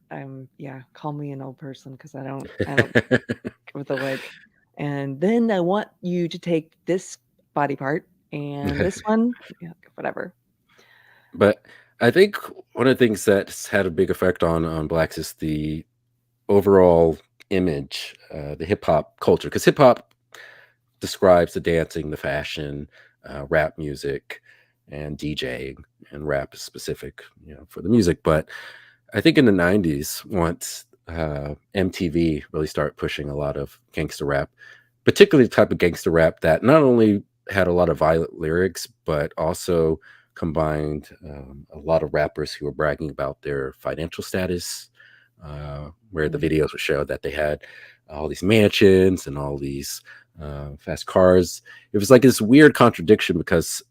yeah, call me an old person because I don't with the like. And then I want you to take this body part and this one, yeah, whatever. But I think one of the things that's had a big effect on blacks is the overall image, the hip hop culture, because hip hop describes the dancing, the fashion, rap music, and DJing, and rap is specific, for the music. But I think in the '90s, once MTV really started pushing a lot of gangster rap, particularly the type of gangster rap that not only had a lot of violent lyrics, but also combined a lot of rappers who were bragging about their financial status, where the videos would show that they had all these mansions and all these fast cars. It was like this weird contradiction because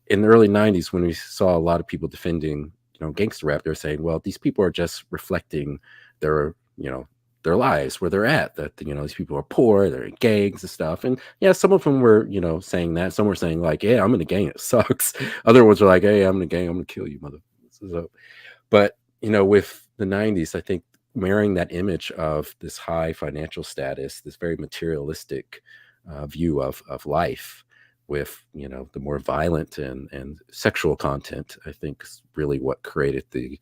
in the early '90s, when we saw a lot of people defending, gangster rap, they're saying, well, these people are just reflecting their, their lives, where they're at, that, these people are poor, they're in gangs and stuff. And yeah, some of them were, saying that. Some were saying like, yeah, I'm in a gang, it sucks. Other ones were like, hey, I'm in a gang, I'm gonna kill you, mother. So, but, with the '90s, I think marrying that image of this high financial status, this very materialistic view of life, with the more violent and sexual content, I think is really what created the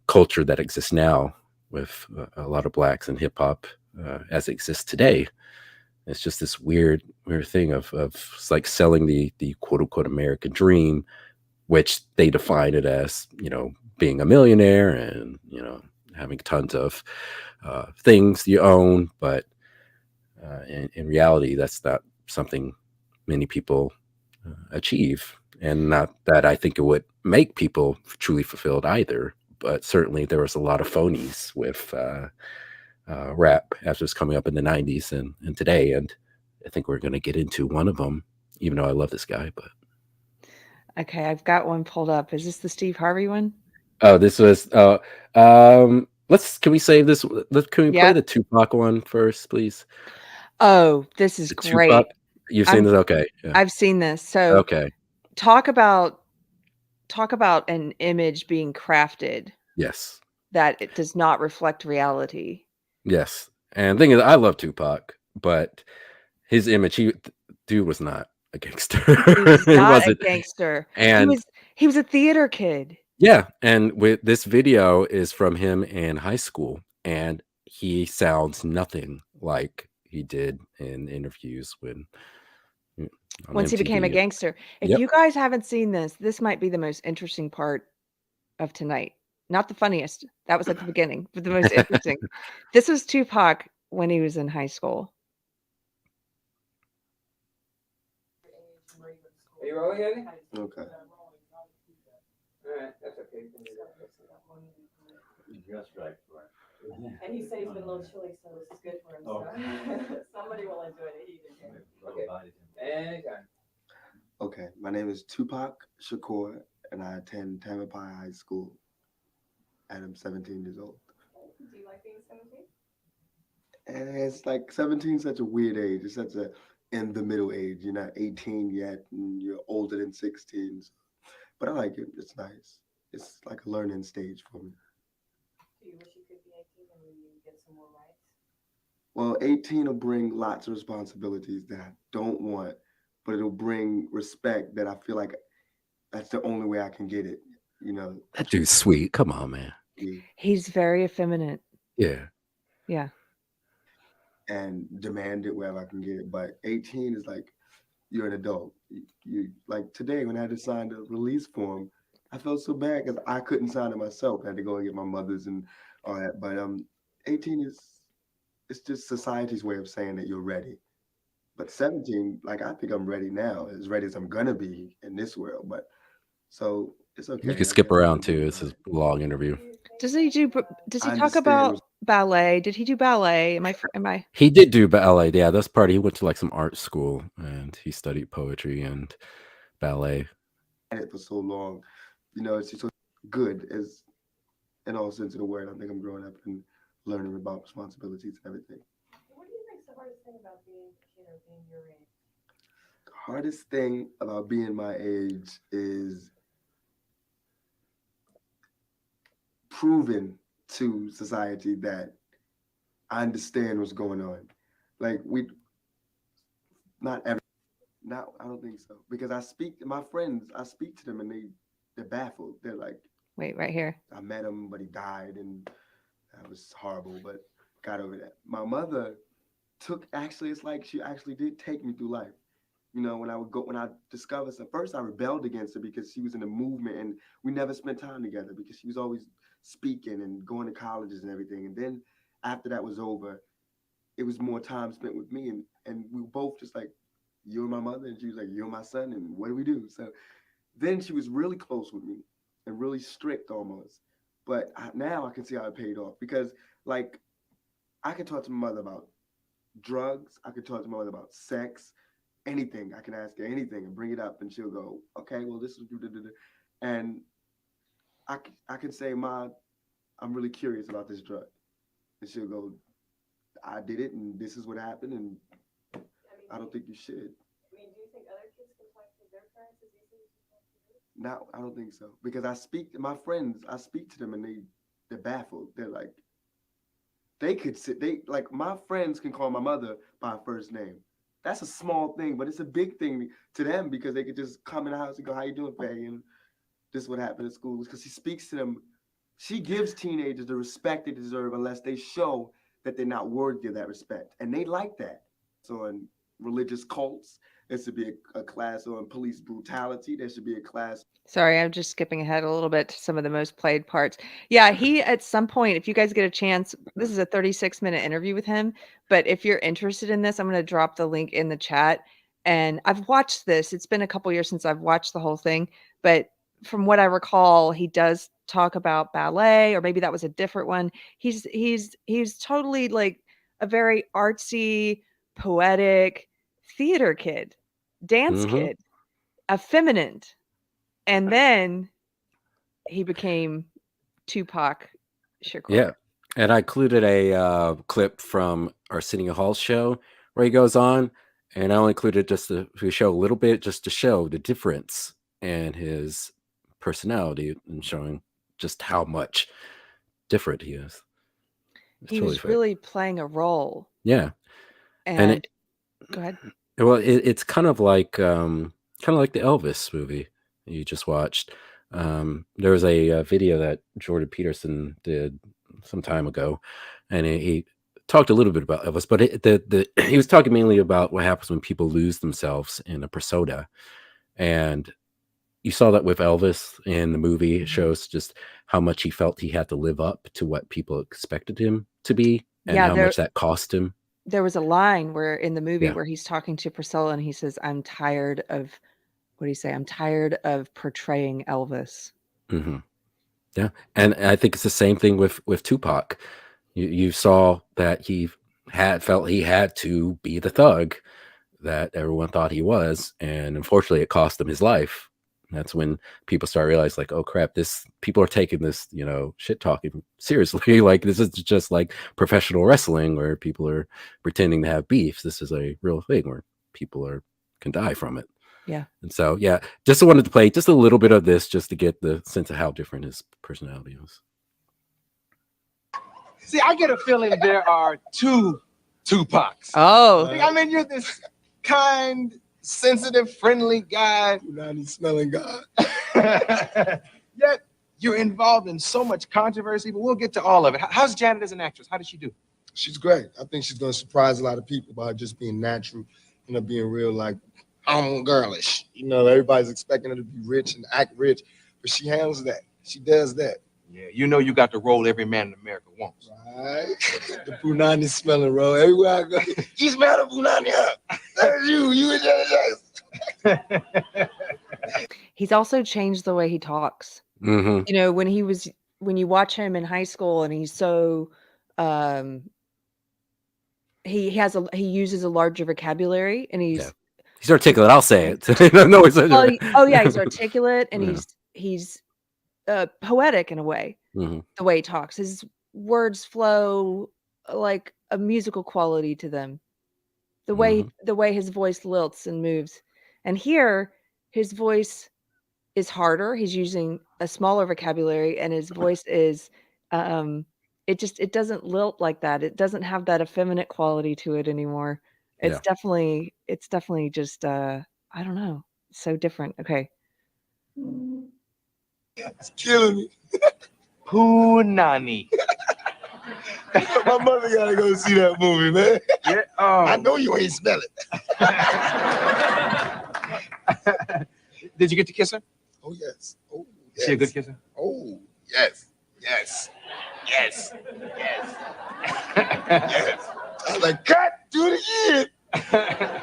culture that exists now, with a lot of blacks in hip hop as it exists today. It's just this weird thing of it's like selling the quote unquote American dream, which they define it as being a millionaire and having tons of things you own, but in reality, that's not something many people achieve, and not that I think it would make people truly fulfilled either. But certainly, there was a lot of phonies with rap as it was coming up in the '90s and today, and I think we're going to get into one of them. Even though I love this guy, but Okay, I've got one pulled up. Is this the Steve Harvey one? oh, this was can we save this? Can we play Yep. the Tupac one first, please? Oh, this is The great. Tupac. You've seen this? Okay. Yeah. I've seen this. So Okay. talk about an image being crafted Yes. that it does not reflect reality. Yes. And the thing is, I love Tupac, but his image, dude was not a gangster. He was He not a wasn't. gangster. And He was a theater kid. yeah, and with this video is from him in high school, and he sounds nothing like he did in interviews when on Once he became a MTV. gangster. If Yep. you guys haven't seen this, this might be the most interesting part of tonight. Not the funniest. That was at the beginning, but the most interesting. This was Tupac when he was in high school. Are you rolling, Eddie? Okay. All right, that's okay. Just right for it. And he said he's been a little chilly, so this is good for him. So somebody will enjoy the heat in here. Okay. Anytime. Okay. My name is Tupac Shakur, and I attend Tamalpais High School, and I'm 17 years old. Do you like being 17? And it's like 17 is such a weird age. It's such a in the middle age. You're not 18 yet, and you're older than 16. But I like it. It's nice. It's like a learning stage for me. Do you wish you could be 18 and you get some more rights? Well, 18 will bring lots of responsibilities that I don't want, but it'll bring respect that I feel like that's the only way I can get it. That dude's sweet. Come on, man. He's very effeminate. Yeah. Yeah. And demand it wherever I can get it. But 18 is like you're an adult. You like today when I had to sign the release form, I felt so bad because I couldn't sign it myself. I had to go and get my mother's and all that. But 18 it's just society's way of saying that you're ready. But 17, like I think I'm ready now, as ready as I'm gonna be in this world. But so it's okay. You can skip around too. This is a long interview. Does he I talk understand about ballet? Did he do ballet? Am I He did do ballet. Yeah, that's part. He went to like some art school and he studied poetry and ballet. it for so long. It's just so good as in all sense of the word. I think I'm growing up and learning about responsibilities and everything. What do you think's the hardest thing about being your age? Hardest thing about being my age is proving to society that I understand what's going on. Like not every, not I don't think so because I speak to my friends. I speak to them and they're baffled. They're like, Wait, right here. I met him, but he died, and that was horrible. But got over that. My mother it's like she actually did take me through life. You know, when I discovered some, first I rebelled against her because she was in a movement and we never spent time together because she was always speaking and going to colleges and everything. And then after that was over, it was more time spent with me and we were both just like, you're my mother, and she was like, you're my son, and what do we do? So then she was really close with me and really strict almost. But now I can see how it paid off because like I could talk to my mother about drugs, I could talk to my mother about sex, anything. I can ask her anything and bring it up, and she'll go, "Okay, well, this is," and I can say, "Ma, I'm really curious about this drug," and she'll go, "I did it, and this is what happened, and I don't think you should." I mean, do you think other kids can talk to their parents as easily as you talk to yours? No, I don't think so because I speak to my friends. I speak to them, and they're baffled. They're like, they like my friends can call my mother by her first name. That's a small thing, but it's a big thing to them because they could just come in the house and go, "How you doing, Faye?" And this is what happened at school. Because she speaks to them. She gives teenagers the respect they deserve unless they show that they're not worthy of that respect. And they like that. So in religious cults, there should be a class on police brutality. There should be a class. Sorry, I'm just skipping ahead a little bit to some of the most played parts. Yeah, he at some point, if you guys get a chance, this is a 36-minute interview with him. But if you're interested in this, I'm going to drop the link in the chat. And I've watched this. It's been a couple years since I've watched the whole thing. But from what I recall, he does talk about ballet, or maybe that was a different one. He's totally like a very artsy, poetic theater kid, dance Mm-hmm. kid, effeminate. And then he became Tupac Shakur. Yeah. And I included a clip from Arsenio Hall's show where he goes on, and I only included just to show a little bit, just to show the difference in his personality and showing just how much different he is. He was really playing a role. Yeah. And go ahead. Well, it's kind of like the Elvis movie you just watched. There was a video that Jordan Peterson did some time ago, and he talked a little bit about Elvis, but he was talking mainly about what happens when people lose themselves in a persona. And you saw that with Elvis in the movie. It shows just how much he felt he had to live up to what people expected him to be, and how much that cost him. There was a line where in the movie where he's talking to Priscilla and he says, "I'm tired of," what do you say? "I'm tired of portraying Elvis." Mm-hmm. Yeah. And I think it's the same thing with Tupac. You saw that he felt he had to be the thug that everyone thought he was. And unfortunately, it cost him his life. That's when people start realizing, like, oh crap, people are taking this, shit talking seriously. Like, this is just like professional wrestling where people are pretending to have beefs. This is a real thing where people can die from it. Yeah. And so, yeah, just wanted to play just a little bit of this just to get the sense of how different his personality is. See, I get a feeling there are two Tupacs. Oh. I mean, you're this kind, sensitive, friendly guy. Punani smelling guy. Yet you're involved in so much controversy, but we'll get to all of it. How's Janet as an actress? How did she do? She's great. I think she's going to surprise a lot of people by just being natural, being real, like, girlish. Everybody's expecting her to be rich and act rich, but she handles that. She does that. Yeah, you got the role every man in America wants. Right? The Punani smelling role. Everywhere I go, you smell the Punani up. That's you and Janet. He's also changed the way he talks. Mm-hmm. When you watch him in high school and he's so, he uses a larger vocabulary and he's articulate. I'll say it. No, he's articulate and he's poetic in a way. Mm-hmm. The way he talks, his words flow like a musical quality to them. The way his voice lilts and moves. And here, his voice is harder. He's using a smaller vocabulary, and his voice is, it doesn't lilt like that. It doesn't have that effeminate quality to it anymore. It's definitely just, I don't know, so different. Okay. It's killing me. Punani. My mother gotta go see that movie, man. Yeah. I know you ain't smell it. Did you get to kiss her? Oh yes. Oh, yes. Is she a good kisser? Oh yes, yes, yes, yes, yes. I was like, cut, do it again.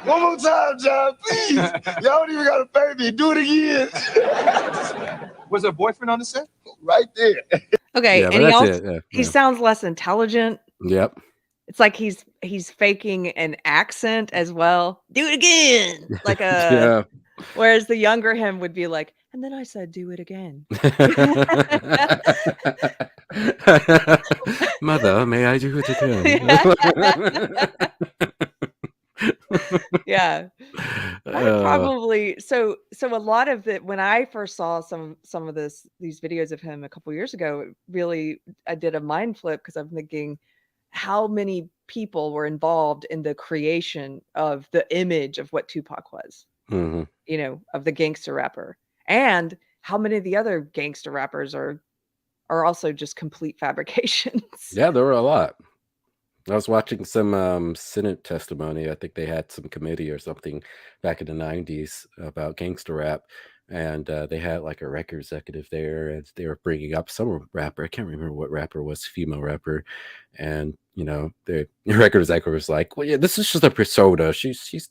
One more time, John, please. Y'all don't even gotta pay me. Do it again. Was her boyfriend on the set? Right there. Okay, Yeah, and but he that's also it. he sounds less intelligent. Yep. It's like he's faking an accent as well. Do it again. Like Yeah. whereas the younger him would be like, and then I said, do it again. Mother, may I do it again? Yeah. I would probably so a lot of it when I first saw some of these videos of him a couple years ago, it really I did a mind flip because I'm thinking how many people were involved in the creation of the image of what Tupac was, Mhm. you know, of the gangster rapper, and how many of the other gangster rappers are also just complete fabrications. Yeah, there were a lot. I was watching some Senate testimony. I think they had some committee or something back in the 90s about gangster rap. And they had like a record executive there, and they were bringing up some rapper. I can't remember what rapper was, female rapper. And, you know, the record executive was like, well, yeah, this is just a persona. She's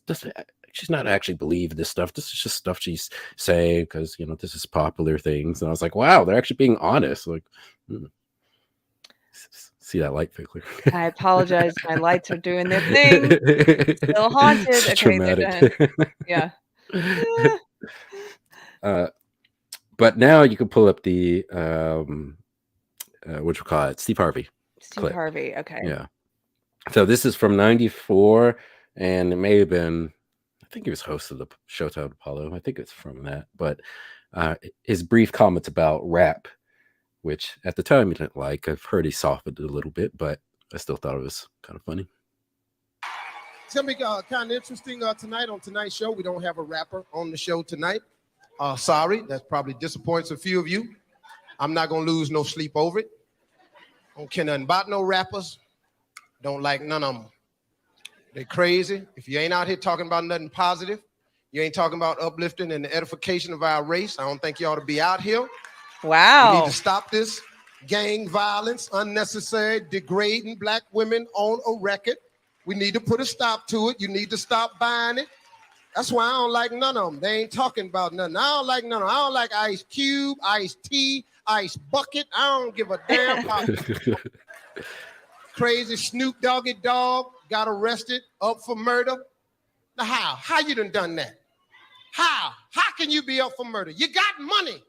not actually believe this stuff. This is just stuff she's saying because, you know, this is popular things. And I was like, wow, they're actually being honest. Like, see that light flicker. I apologize. My lights are doing their thing. Still haunted. It's Okay, they're traumatic. done. Yeah. But now you can pull up the what you call it, Steve Harvey Steve clip. Harvey. Okay. Yeah. So this is from '94, and it may have been, I think he was host of the Showtime Apollo. I think it's from that. But his brief comments about rap, which at the time he didn't like. I've heard he softened it a little bit, but I still thought it was kind of funny. It's gonna be kind of interesting tonight on tonight's show. We don't have a rapper on the show tonight. Sorry, that probably disappoints a few of you. I'm not gonna lose no sleep over it. Don't care nothing about no rappers. Don't like none of them. They crazy. If you ain't out here talking about nothing positive, you ain't talking about uplifting and the edification of our race, I don't think you ought to be out here. Wow. We need to stop this gang violence, unnecessary, degrading black women on a record. We need to put a stop to it. You need to stop buying it. That's why I don't like none of them. They ain't talking about nothing. I don't like none of them. I don't like Ice Cube, Ice T, Ice Bucket. I don't give a damn about crazy Snoop Doggy Dogg got arrested up for murder. Now how you done that? How can you be up for murder? You got money.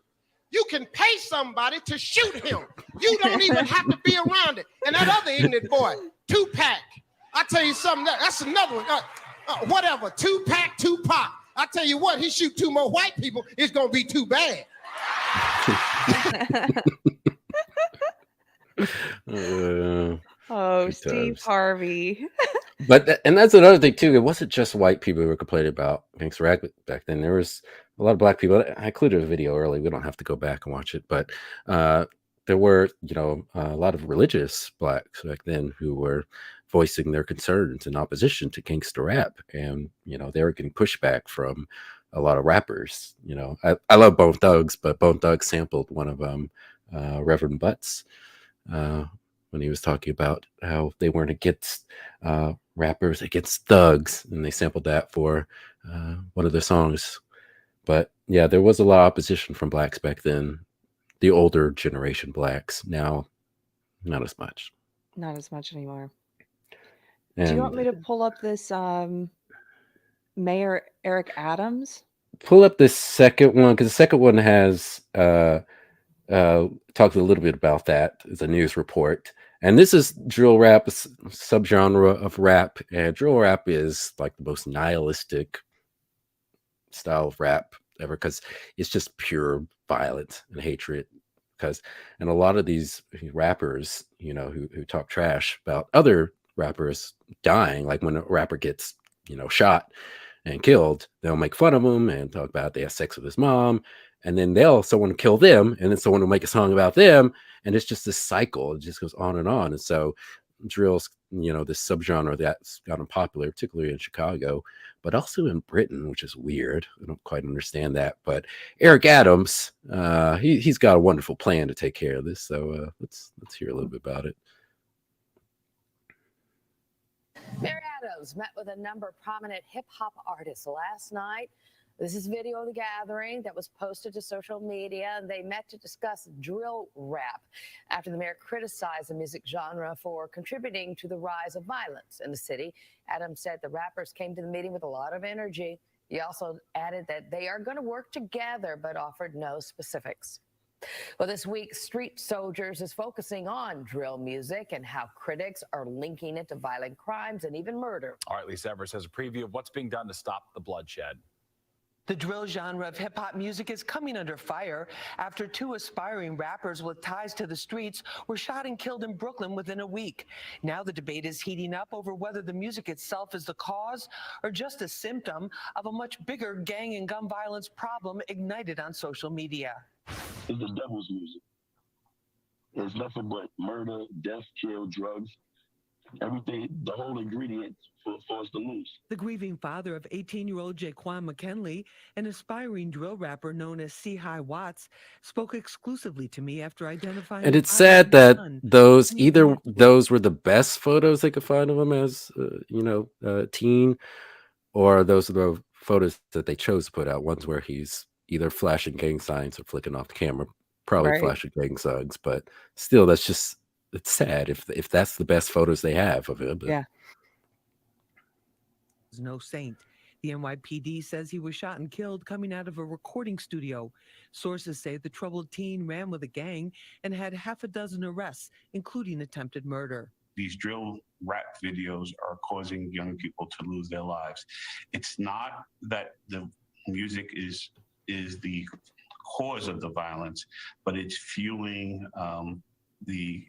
You can pay somebody to shoot him. You don't even have to be around it. And that other ignorant boy, Tupac. I tell you something, that's another one. Whatever, Tupac, Tupac. I tell you what, he shoot 2 more white people, it's gonna be too bad. Oh, Steve Harvey. But and that's another thing too. It wasn't just white people who were complaining about gangster rap back then. There was a lot of black people. I included a video early. We don't have to go back and watch it, but there were, you know, a lot of religious blacks back then who were voicing their concerns in opposition to gangster rap, and you know they were getting pushback from a lot of rappers. You know, I love Bone Thugs, but Bone Thugs sampled one of them, Reverend Butts. When he was talking about how they weren't against rappers, against thugs, and they sampled that for one of their songs. But yeah, there was a lot of opposition from blacks back then, the older generation blacks. Now, not as much. Not as much anymore. And Do you want me to pull up this Mayor Eric Adams? pull up the second one, because the second one has talked a little bit about that as a news report. And this is drill rap, a subgenre of rap. And drill rap is like the most nihilistic style of rap ever, because it's just pure violence and hatred. And a lot of these rappers, who talk trash about other rappers dying, like when a rapper gets, shot and killed, they'll make fun of him and talk about they have sex with his mom, and then someone kill them, and then someone will make a song about them, and it's just this cycle. It just goes on and on. And so drill's, this subgenre that's gotten popular, particularly in Chicago, but also in Britain, which is weird. I don't quite understand that. But Eric Adams, he's got a wonderful plan to take care of this. So let's hear a little bit about it. Mary Adams met with a number of prominent hip-hop artists last night. This is video of the gathering that was posted to social media. They met to discuss drill rap after the mayor criticized the music genre for contributing to the rise of violence in the city. Adams said the rappers came to the meeting with a lot of energy. He also added that they are going to work together, but offered no specifics. Well, this week, Street Soldiers is focusing on drill music and how critics are linking it to violent crimes and even murder. All right, Lisa Evers has a preview of what's being done to stop the bloodshed. The drill genre of hip-hop music is coming under fire after 2 aspiring rappers with ties to the streets were shot and killed in Brooklyn within a week. Now the debate is heating up over whether the music itself is the cause or just a symptom of a much bigger gang and gun violence problem ignited on social media. It's the devil's music. It's nothing but murder, death, kill, drugs, everything, the whole ingredient for us to lose. The grieving father of 18-year-old Jaquan McKinley, an aspiring drill rapper known as C-High Watts, spoke exclusively to me after identifying. And it's sad that those were the best photos they could find of him as, a teen, or those are the photos that they chose to put out. Ones where he's either flashing gang signs or flicking off the camera, probably flashing gang signs. But still, it's sad if that's the best photos they have of him. But. Yeah. No saint. The NYPD says he was shot and killed coming out of a recording studio. Sources say the troubled teen ran with a gang and had half a dozen arrests, including attempted murder. These drill rap videos are causing young people to lose their lives. It's not that the music is the cause of the violence, but it's fueling the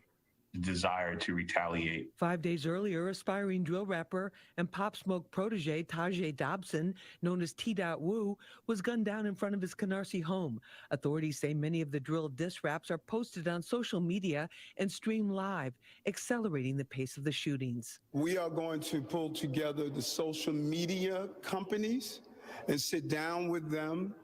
desire to retaliate. 5 days earlier, aspiring drill rapper and Pop Smoke protege Tajay Dobson, known as T.Woo, was gunned down in front of his Canarsie home. Authorities say many of the drill diss raps are posted on social media and streamed live, accelerating the pace of the shootings. We are going to pull together the social media companies and sit down with them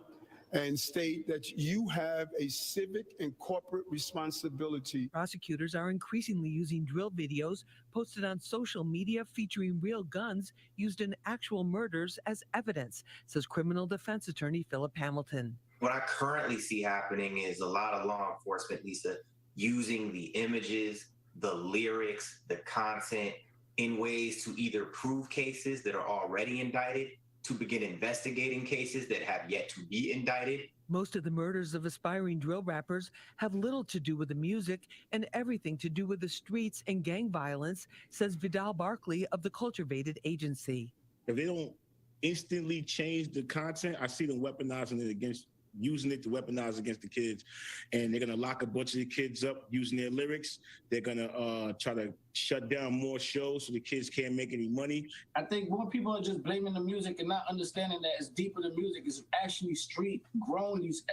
and state that you have a civic and corporate responsibility. Prosecutors are increasingly using drill videos posted on social media featuring real guns used in actual murders as evidence, says criminal defense attorney Philip Hamilton. What I currently see happening is a lot of law enforcement, Lisa, using the images, the lyrics, the content in ways to either prove cases that are already indicted, to begin investigating cases that have yet to be indicted. Most of the murders of aspiring drill rappers have little to do with the music and everything to do with the streets and gang violence, says Vidal Barkley of the Cultivated Agency. If they don't instantly change the content, I see them weaponizing it using it to weaponize against the kids. And they're going to lock a bunch of the kids up using their lyrics. They're going to try to shut down more shows so the kids can't make any money. I think more people are just blaming the music and not understanding that it's deeper than music. It's actually street grown these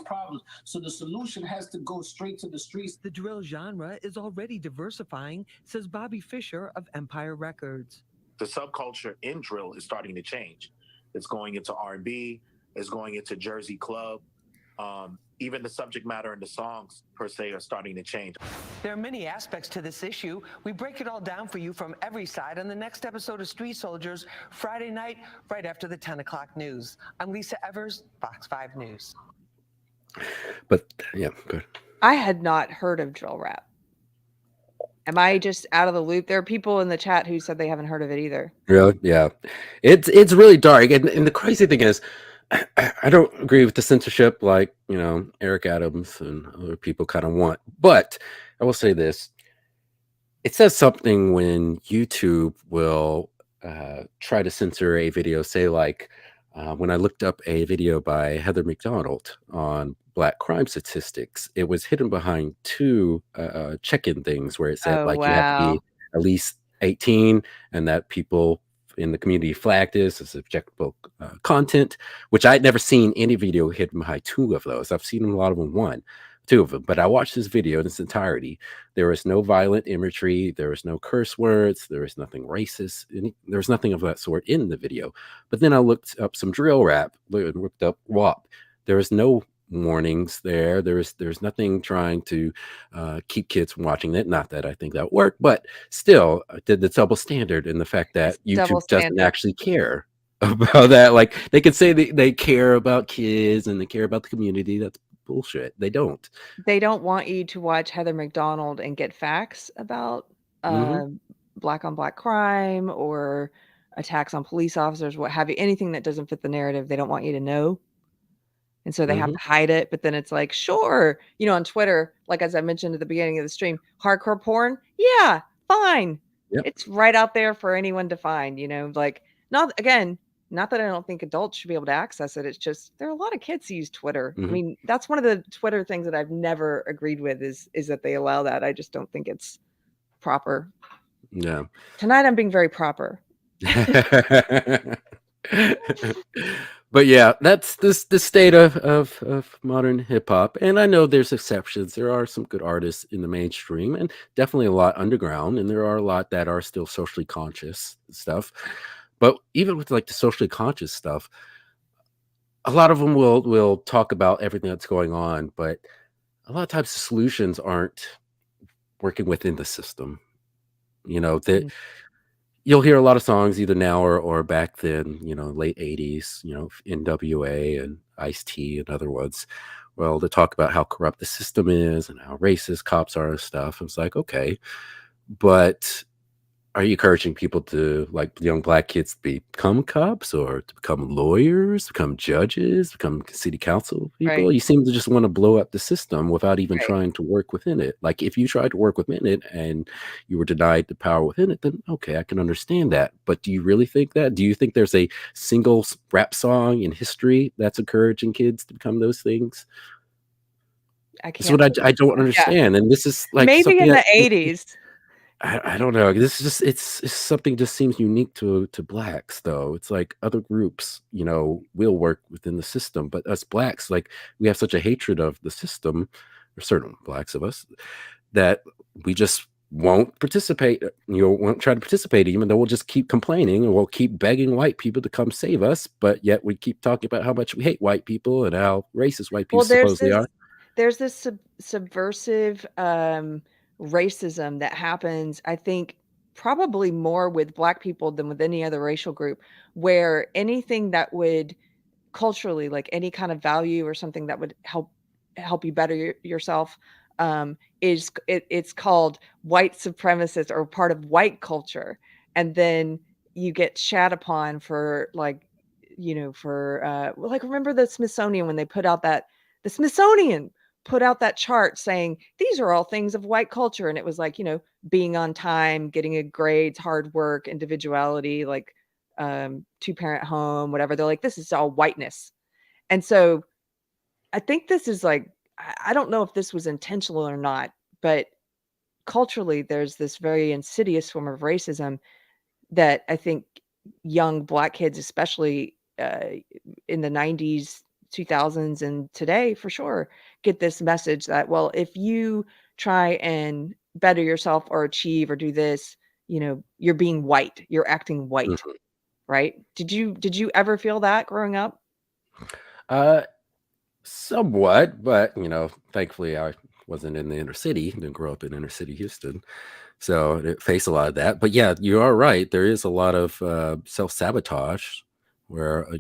problems. So the solution has to go straight to the streets. The drill genre is already diversifying, says Bobby Fisher of Empire Records. The subculture in drill is starting to change. It's going into R&B. Is going into Jersey Club. Even the subject matter and the songs, per se, are starting to change. There are many aspects to this issue. We break it all down for you from every side on the next episode of Street Soldiers, Friday night, right after the 10 o'clock news. I'm Lisa Evers, Fox 5 News. But, yeah, good. I had not heard of drill rap. Am I just out of the loop? There are people in the chat who said they haven't heard of it either. Really? Yeah. It's really dark. And the crazy thing is, I don't agree with the censorship like, Eric Adams and other people kind of want. But I will say this. It says something when YouTube will try to censor a video, say like when I looked up a video by Heather McDonald on Black crime statistics, it was hidden behind two check-in things where it said Oh, like you have to be wow. at least 18 and that people in the community flagged this as objectionable content, which I'd never seen any video hidden behind two of those. I've seen a lot of them two of them, but I watched this video in its entirety. There was no violent imagery, there was no curse words, there was nothing racist, there was nothing of that sort in the video. But then I looked up some drill rap, looked up WAP. There was no warnings there. There's nothing trying to keep kids from watching it. Not that I think that worked, but still, did the double standard in the fact that Double YouTube doesn't standard. actually care about that. Like they could say they care about kids and they care about the community. That's bullshit. They don't. They don't want you to watch Heather McDonald and get facts about Hmm. black on black crime or attacks on police officers, what have you. Anything that doesn't fit the narrative, they don't want you to know. And so they have Hmm. to hide it. But then it's like, sure, on Twitter, like as I mentioned at the beginning of the stream, hardcore porn, yeah, fine. Yep. It's right out there for anyone to find, like not that I don't think adults should be able to access it. It's just there are a lot of kids who use Twitter. I Hmm. mean, that's one of the Twitter things that I've never agreed with is that they allow that. I just don't think it's proper. Yeah. Tonight I'm being very proper. But yeah, that's the state of modern hip hop. And I know there's exceptions. There are some good artists in the mainstream and definitely a lot underground. And there are a lot that are still socially conscious stuff. But even with like the socially conscious stuff, a lot of them will talk about everything that's going on, but a lot of times the solutions aren't working within the system. That Mm. you'll hear a lot of songs either now or back then, late 80s, NWA and Ice-T and other ones. Well, they talk about how corrupt the system is and how racist cops are and stuff. It's like, okay, but are you encouraging people to, like young black kids, to become cops or to become lawyers, become judges, become city council Right. people? You seem to just want to blow up the system without even Right. trying to work within it. Like if you tried to work within it and you were denied the power within it, then okay, I can understand that. But do you really think that? Do you think there's a single rap song in history that's encouraging kids to become those things? I This is what can't. I don't Yeah. understand. And this is like Maybe something in that the 80s. I don't know. This is just it's something just seems unique to blacks though. It's like other groups, will work within the system, but us blacks, like we have such a hatred of the system, or certain blacks of us, that we just won't participate, won't try to participate, even though we'll just keep complaining and we'll keep begging white people to come save us, but yet we keep talking about how much we hate white people and how racist white people Well, supposedly are. there's this subversive racism that happens, I think, probably more with black people than with any other racial group, where anything that would culturally, like any kind of value or something that would help you better yourself, it's called white supremacist or part of white culture, and then you get shat upon for like, like remember the Smithsonian when they put out that the Smithsonian put out that chart saying these are all things of white culture, and it was like being on time, getting good grades, hard work, individuality, like two-parent home, whatever. They're like, this is all whiteness. And so I think this is like, I don't know if this was intentional or not, but culturally there's this very insidious form of racism that I think young black kids, especially in the 90s, 2000s, and today for sure, get this message that, well, if you try and better yourself or achieve or do this, you're being white, you're acting white. Mhm. Right? Did you ever feel that growing up? Uh, Somewhat, but thankfully I wasn't in the inner city, didn't grow up in inner city Houston. So it faced a lot of that. But yeah, you are right. There is a lot of self-sabotage where a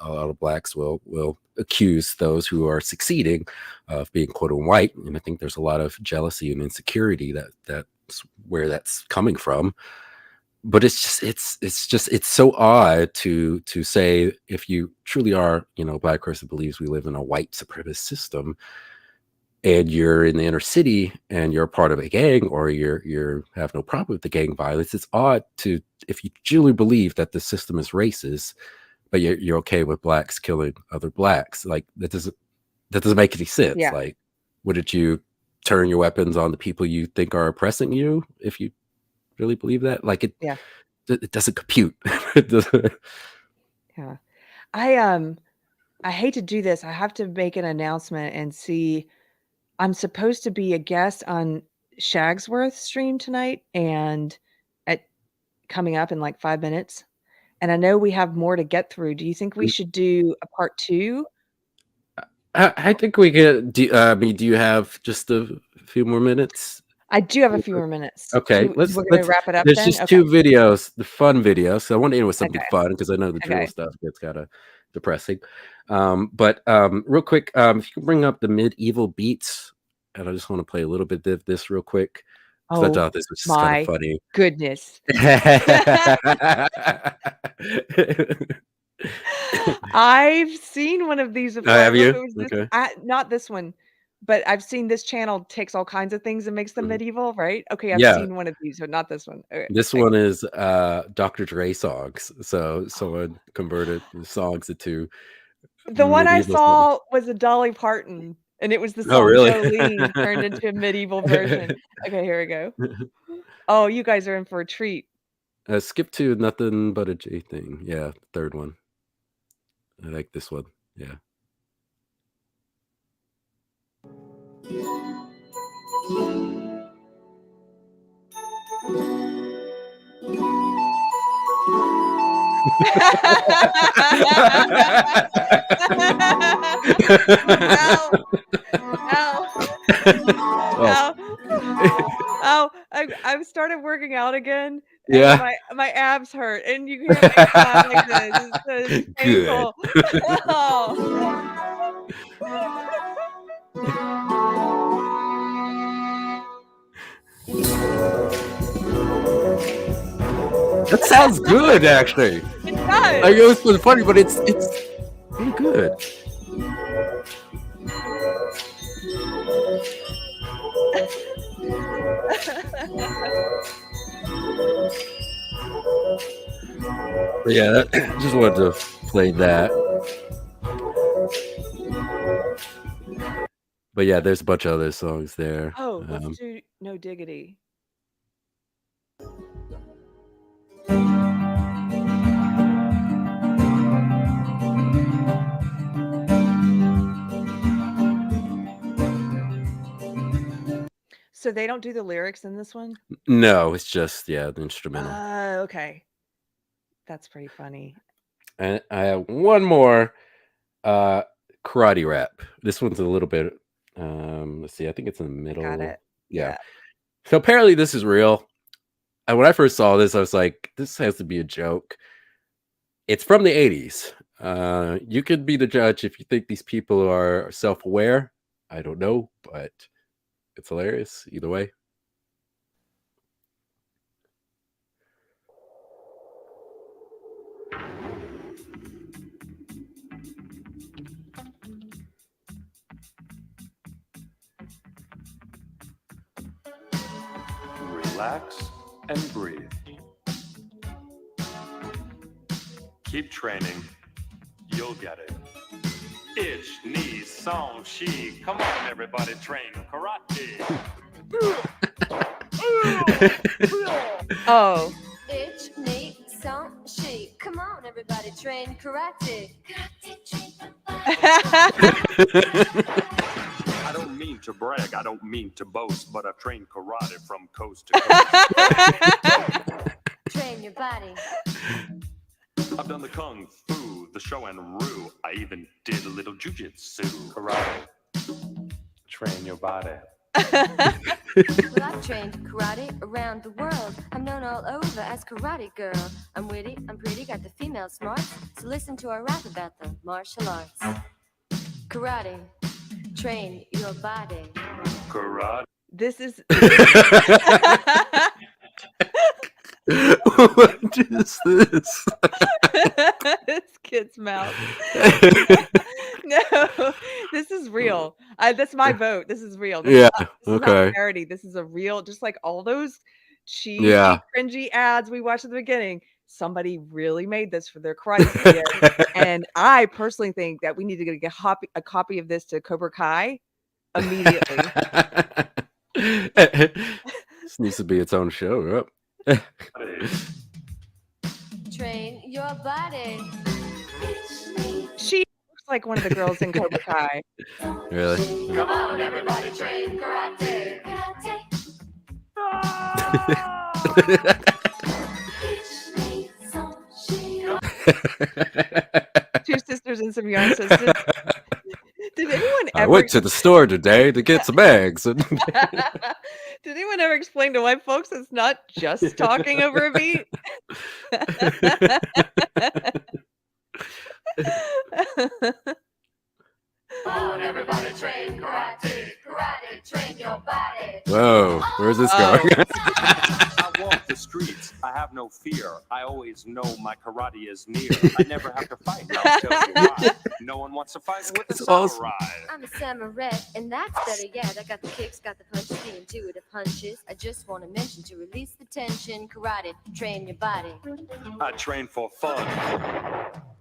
lot of blacks will accuse those who are succeeding of being quote unquote white. And I think there's a lot of jealousy and insecurity that's where that's coming from. But it's so odd to say if you truly are a black person believes we live in a white supremacist system and you're in the inner city and you're a part of a gang or you're have no problem with the gang violence. It's odd to if you truly believe that the system is racist but you're okay with blacks killing other blacks. Like that doesn't make any sense. Yeah. Like, wouldn't you turn your weapons on the people you think are oppressing you if you really believe that? Like it doesn't compute. It doesn't. Yeah. I hate to do this. I have to make an announcement and see. I'm supposed to be a guest on Shagsworth's stream tonight and coming up in like 5 minutes. And I know we have more to get through. Do you think we should do a part 2? I think we could. Do you have just a few more minutes? I do have a few more minutes. Okay, We're gonna wrap it up There's then? just Okay. 2 videos, the fun videos. So I want to end with something Okay. fun because I know the drill Okay. stuff gets kind of depressing. But real quick, if you can bring up the medieval beats, and I just want to play a little bit of this real quick because I Oh thought this was just kind of my funny. goodness. I've seen one of these before. have I don't know if you? it was this Okay. not this one, but I've seen this channel takes all kinds of things and makes them medieval, right? Okay, I've Yeah. seen one of these, but not this one. Okay. This one is Dr. Dre songs. So someone converted the songs into The one I medieval songs. saw was a Dolly Parton, and it was the Oh, song really? Jolene turned into a medieval version. Okay, here we go. Oh, you guys are in for a treat. Skip to Nothing But a J Thing. Yeah, third one. I like this one. Yeah. Ow. I started working out again, and Yeah. my abs hurt, and you hear me cry like this. It's Good. painful. Oh. That sounds good, actually. It does. I know it's funny, but it's pretty good. But yeah, just wanted to play that. But yeah, there's a bunch of other songs there. Oh, let's do No Diggity. So they don't do the lyrics in this one? No, it's just the instrumental. Okay. That's pretty funny. And I have one more karate rap. This one's a little bit let's see, I think it's in the middle. Got it. Yeah. So apparently this is real. And when I first saw this, I was like, this has to be a joke. It's from the 80s. You could be the judge if you think these people are self-aware. I don't know, but it's hilarious either way. Relax and breathe. Keep training. You'll get it. Ich, ni, song, shi. Come on, everybody, train karate. Oh. Ich, ni, song, she. Come on, everybody, train karate. I don't mean to brag, I don't mean to boast, but I've trained karate from coast to coast. Train your body. I've done the kung fu, the show and roo. I even did a little jujitsu. Karate. Train your body. Well, I've trained karate around the world. I'm known all over as Karate Girl. I'm witty, I'm pretty, got the female smarts. So listen to our rap about the martial arts. Karate, train your body. Karate. This is. What is this? This kid's mouth. No, this is real. That's my vote. This is real. This Yeah, is not okay. parody. This is a real, just like all those cheesy, Yeah. cringy ads we watched at the beginning. somebody really made this for their karate video. And I personally think that we need to get a copy of this to Cobra Kai immediately. This needs to be its own show. Yep. Train your body. She looks like one of the girls in Cobra Kai. Really? Come on, everybody, train karate. Two sisters and some yarn says, did anyone ever... I went to the store today to get some eggs. Did anyone ever explain to white folks it's not just talking over a beat? Come on, everybody, train karate. Karate, train your body. Whoa, where's this going? I walk the streets. I have no fear. I always know my karate is near. I never have to fight. And I'll tell you why. No one wants to fight with a samurai. I'm a samurai, and that's better yet. I got the kicks, got the punches, the intuitive punches. I just want to mention to release the tension. Karate, train your body. I train for fun.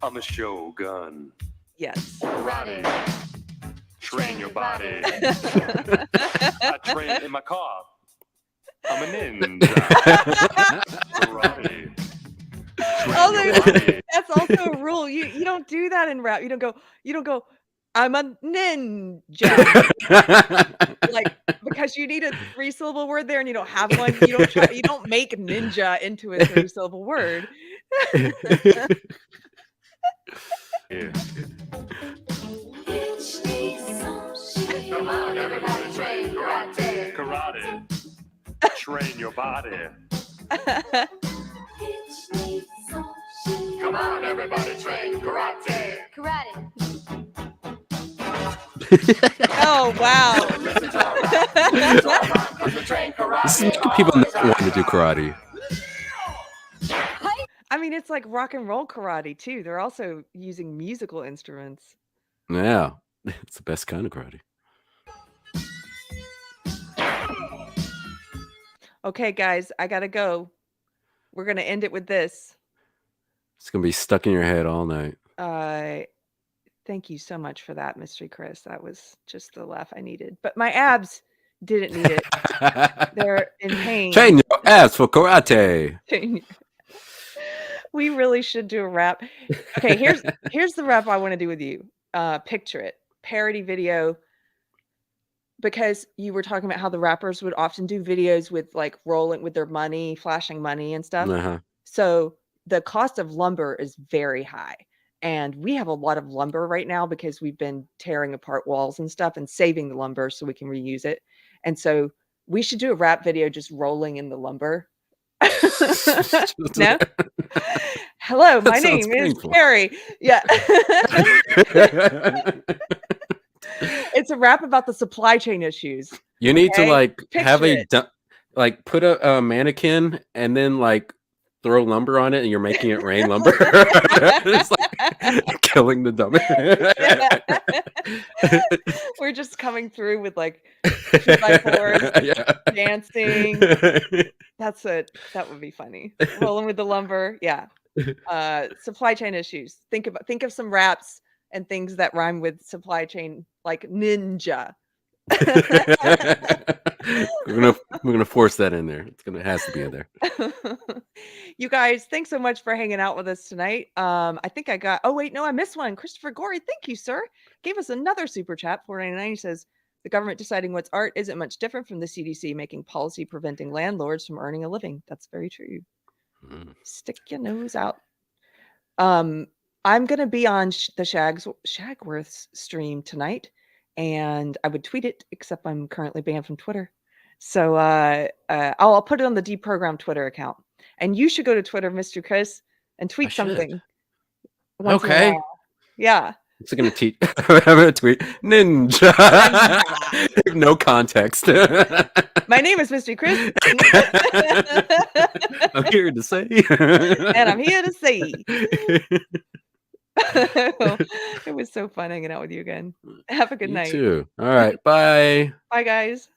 I'm a shogun. Yes. Karate. Train your body. I train in my car. I'm a ninja. Karate. Oh, that's also a rule. You don't do that in rap. You don't go, I'm a ninja. Like, because you need a 3-syllable word there and you don't have one. You don't make ninja into a 3-syllable word. Yeah. Come on, everybody, train karate. Karate. Train your body. Come on, everybody, train karate. Karate. Oh, wow. This is people not wanting to do karate. I mean, it's like rock and roll karate, too. They're also using musical instruments. Yeah, it's the best kind of karate. Okay, guys, I gotta go. We're gonna end it with this. It's gonna be stuck in your head all night. Thank you so much for that, Mystery Chris. That was just the laugh I needed. But my abs didn't need it. They're in pain. Train your ass for karate. We really should do a rap. Okay, here's the rap I want to do with you. Picture it. Parody video. Because you were talking about how the rappers would often do videos with like rolling with their money, flashing money and stuff. Uh-huh. So the cost of lumber is very high. And we have a lot of lumber right now because we've been tearing apart walls and stuff and saving the lumber so we can reuse it. And so we should do a rap video just rolling in the lumber. No? Hello, my name is Keri. Yeah. It's a rap about the supply chain issues. You need to like Picture have it. like put a mannequin and then like throw lumber on it and you're making it rain lumber. It's like killing the dummy. We're just coming through with like 2x4s, dancing. That would be funny. Rolling with the lumber. Yeah. Supply chain issues. Think of some raps and things that rhyme with supply chain, like ninja. We're gonna force that in there. It has to be in there. You guys, thanks so much for hanging out with us tonight. I think I got. Oh wait, no, I missed one. Christopher Gorey, thank you, sir. Gave us another super chat. $4.99. He says the government deciding what's art isn't much different from the CDC making policy preventing landlords from earning a living. That's very true. Stick your nose out. I'm gonna be on the Shagworth's stream tonight. And I would tweet it, except I'm currently banned from Twitter. So I'll put it on the Deprogram Twitter account. And you should go to Twitter, Mr. Chris, and tweet something. Okay. Yeah. It's gonna teach. I'm gonna tweet ninja. No context. My name is Mystery Chris. I'm here to say. And I'm here to say. It was so fun hanging out with you again. Have a good night. You too. All right. Bye. Bye, guys.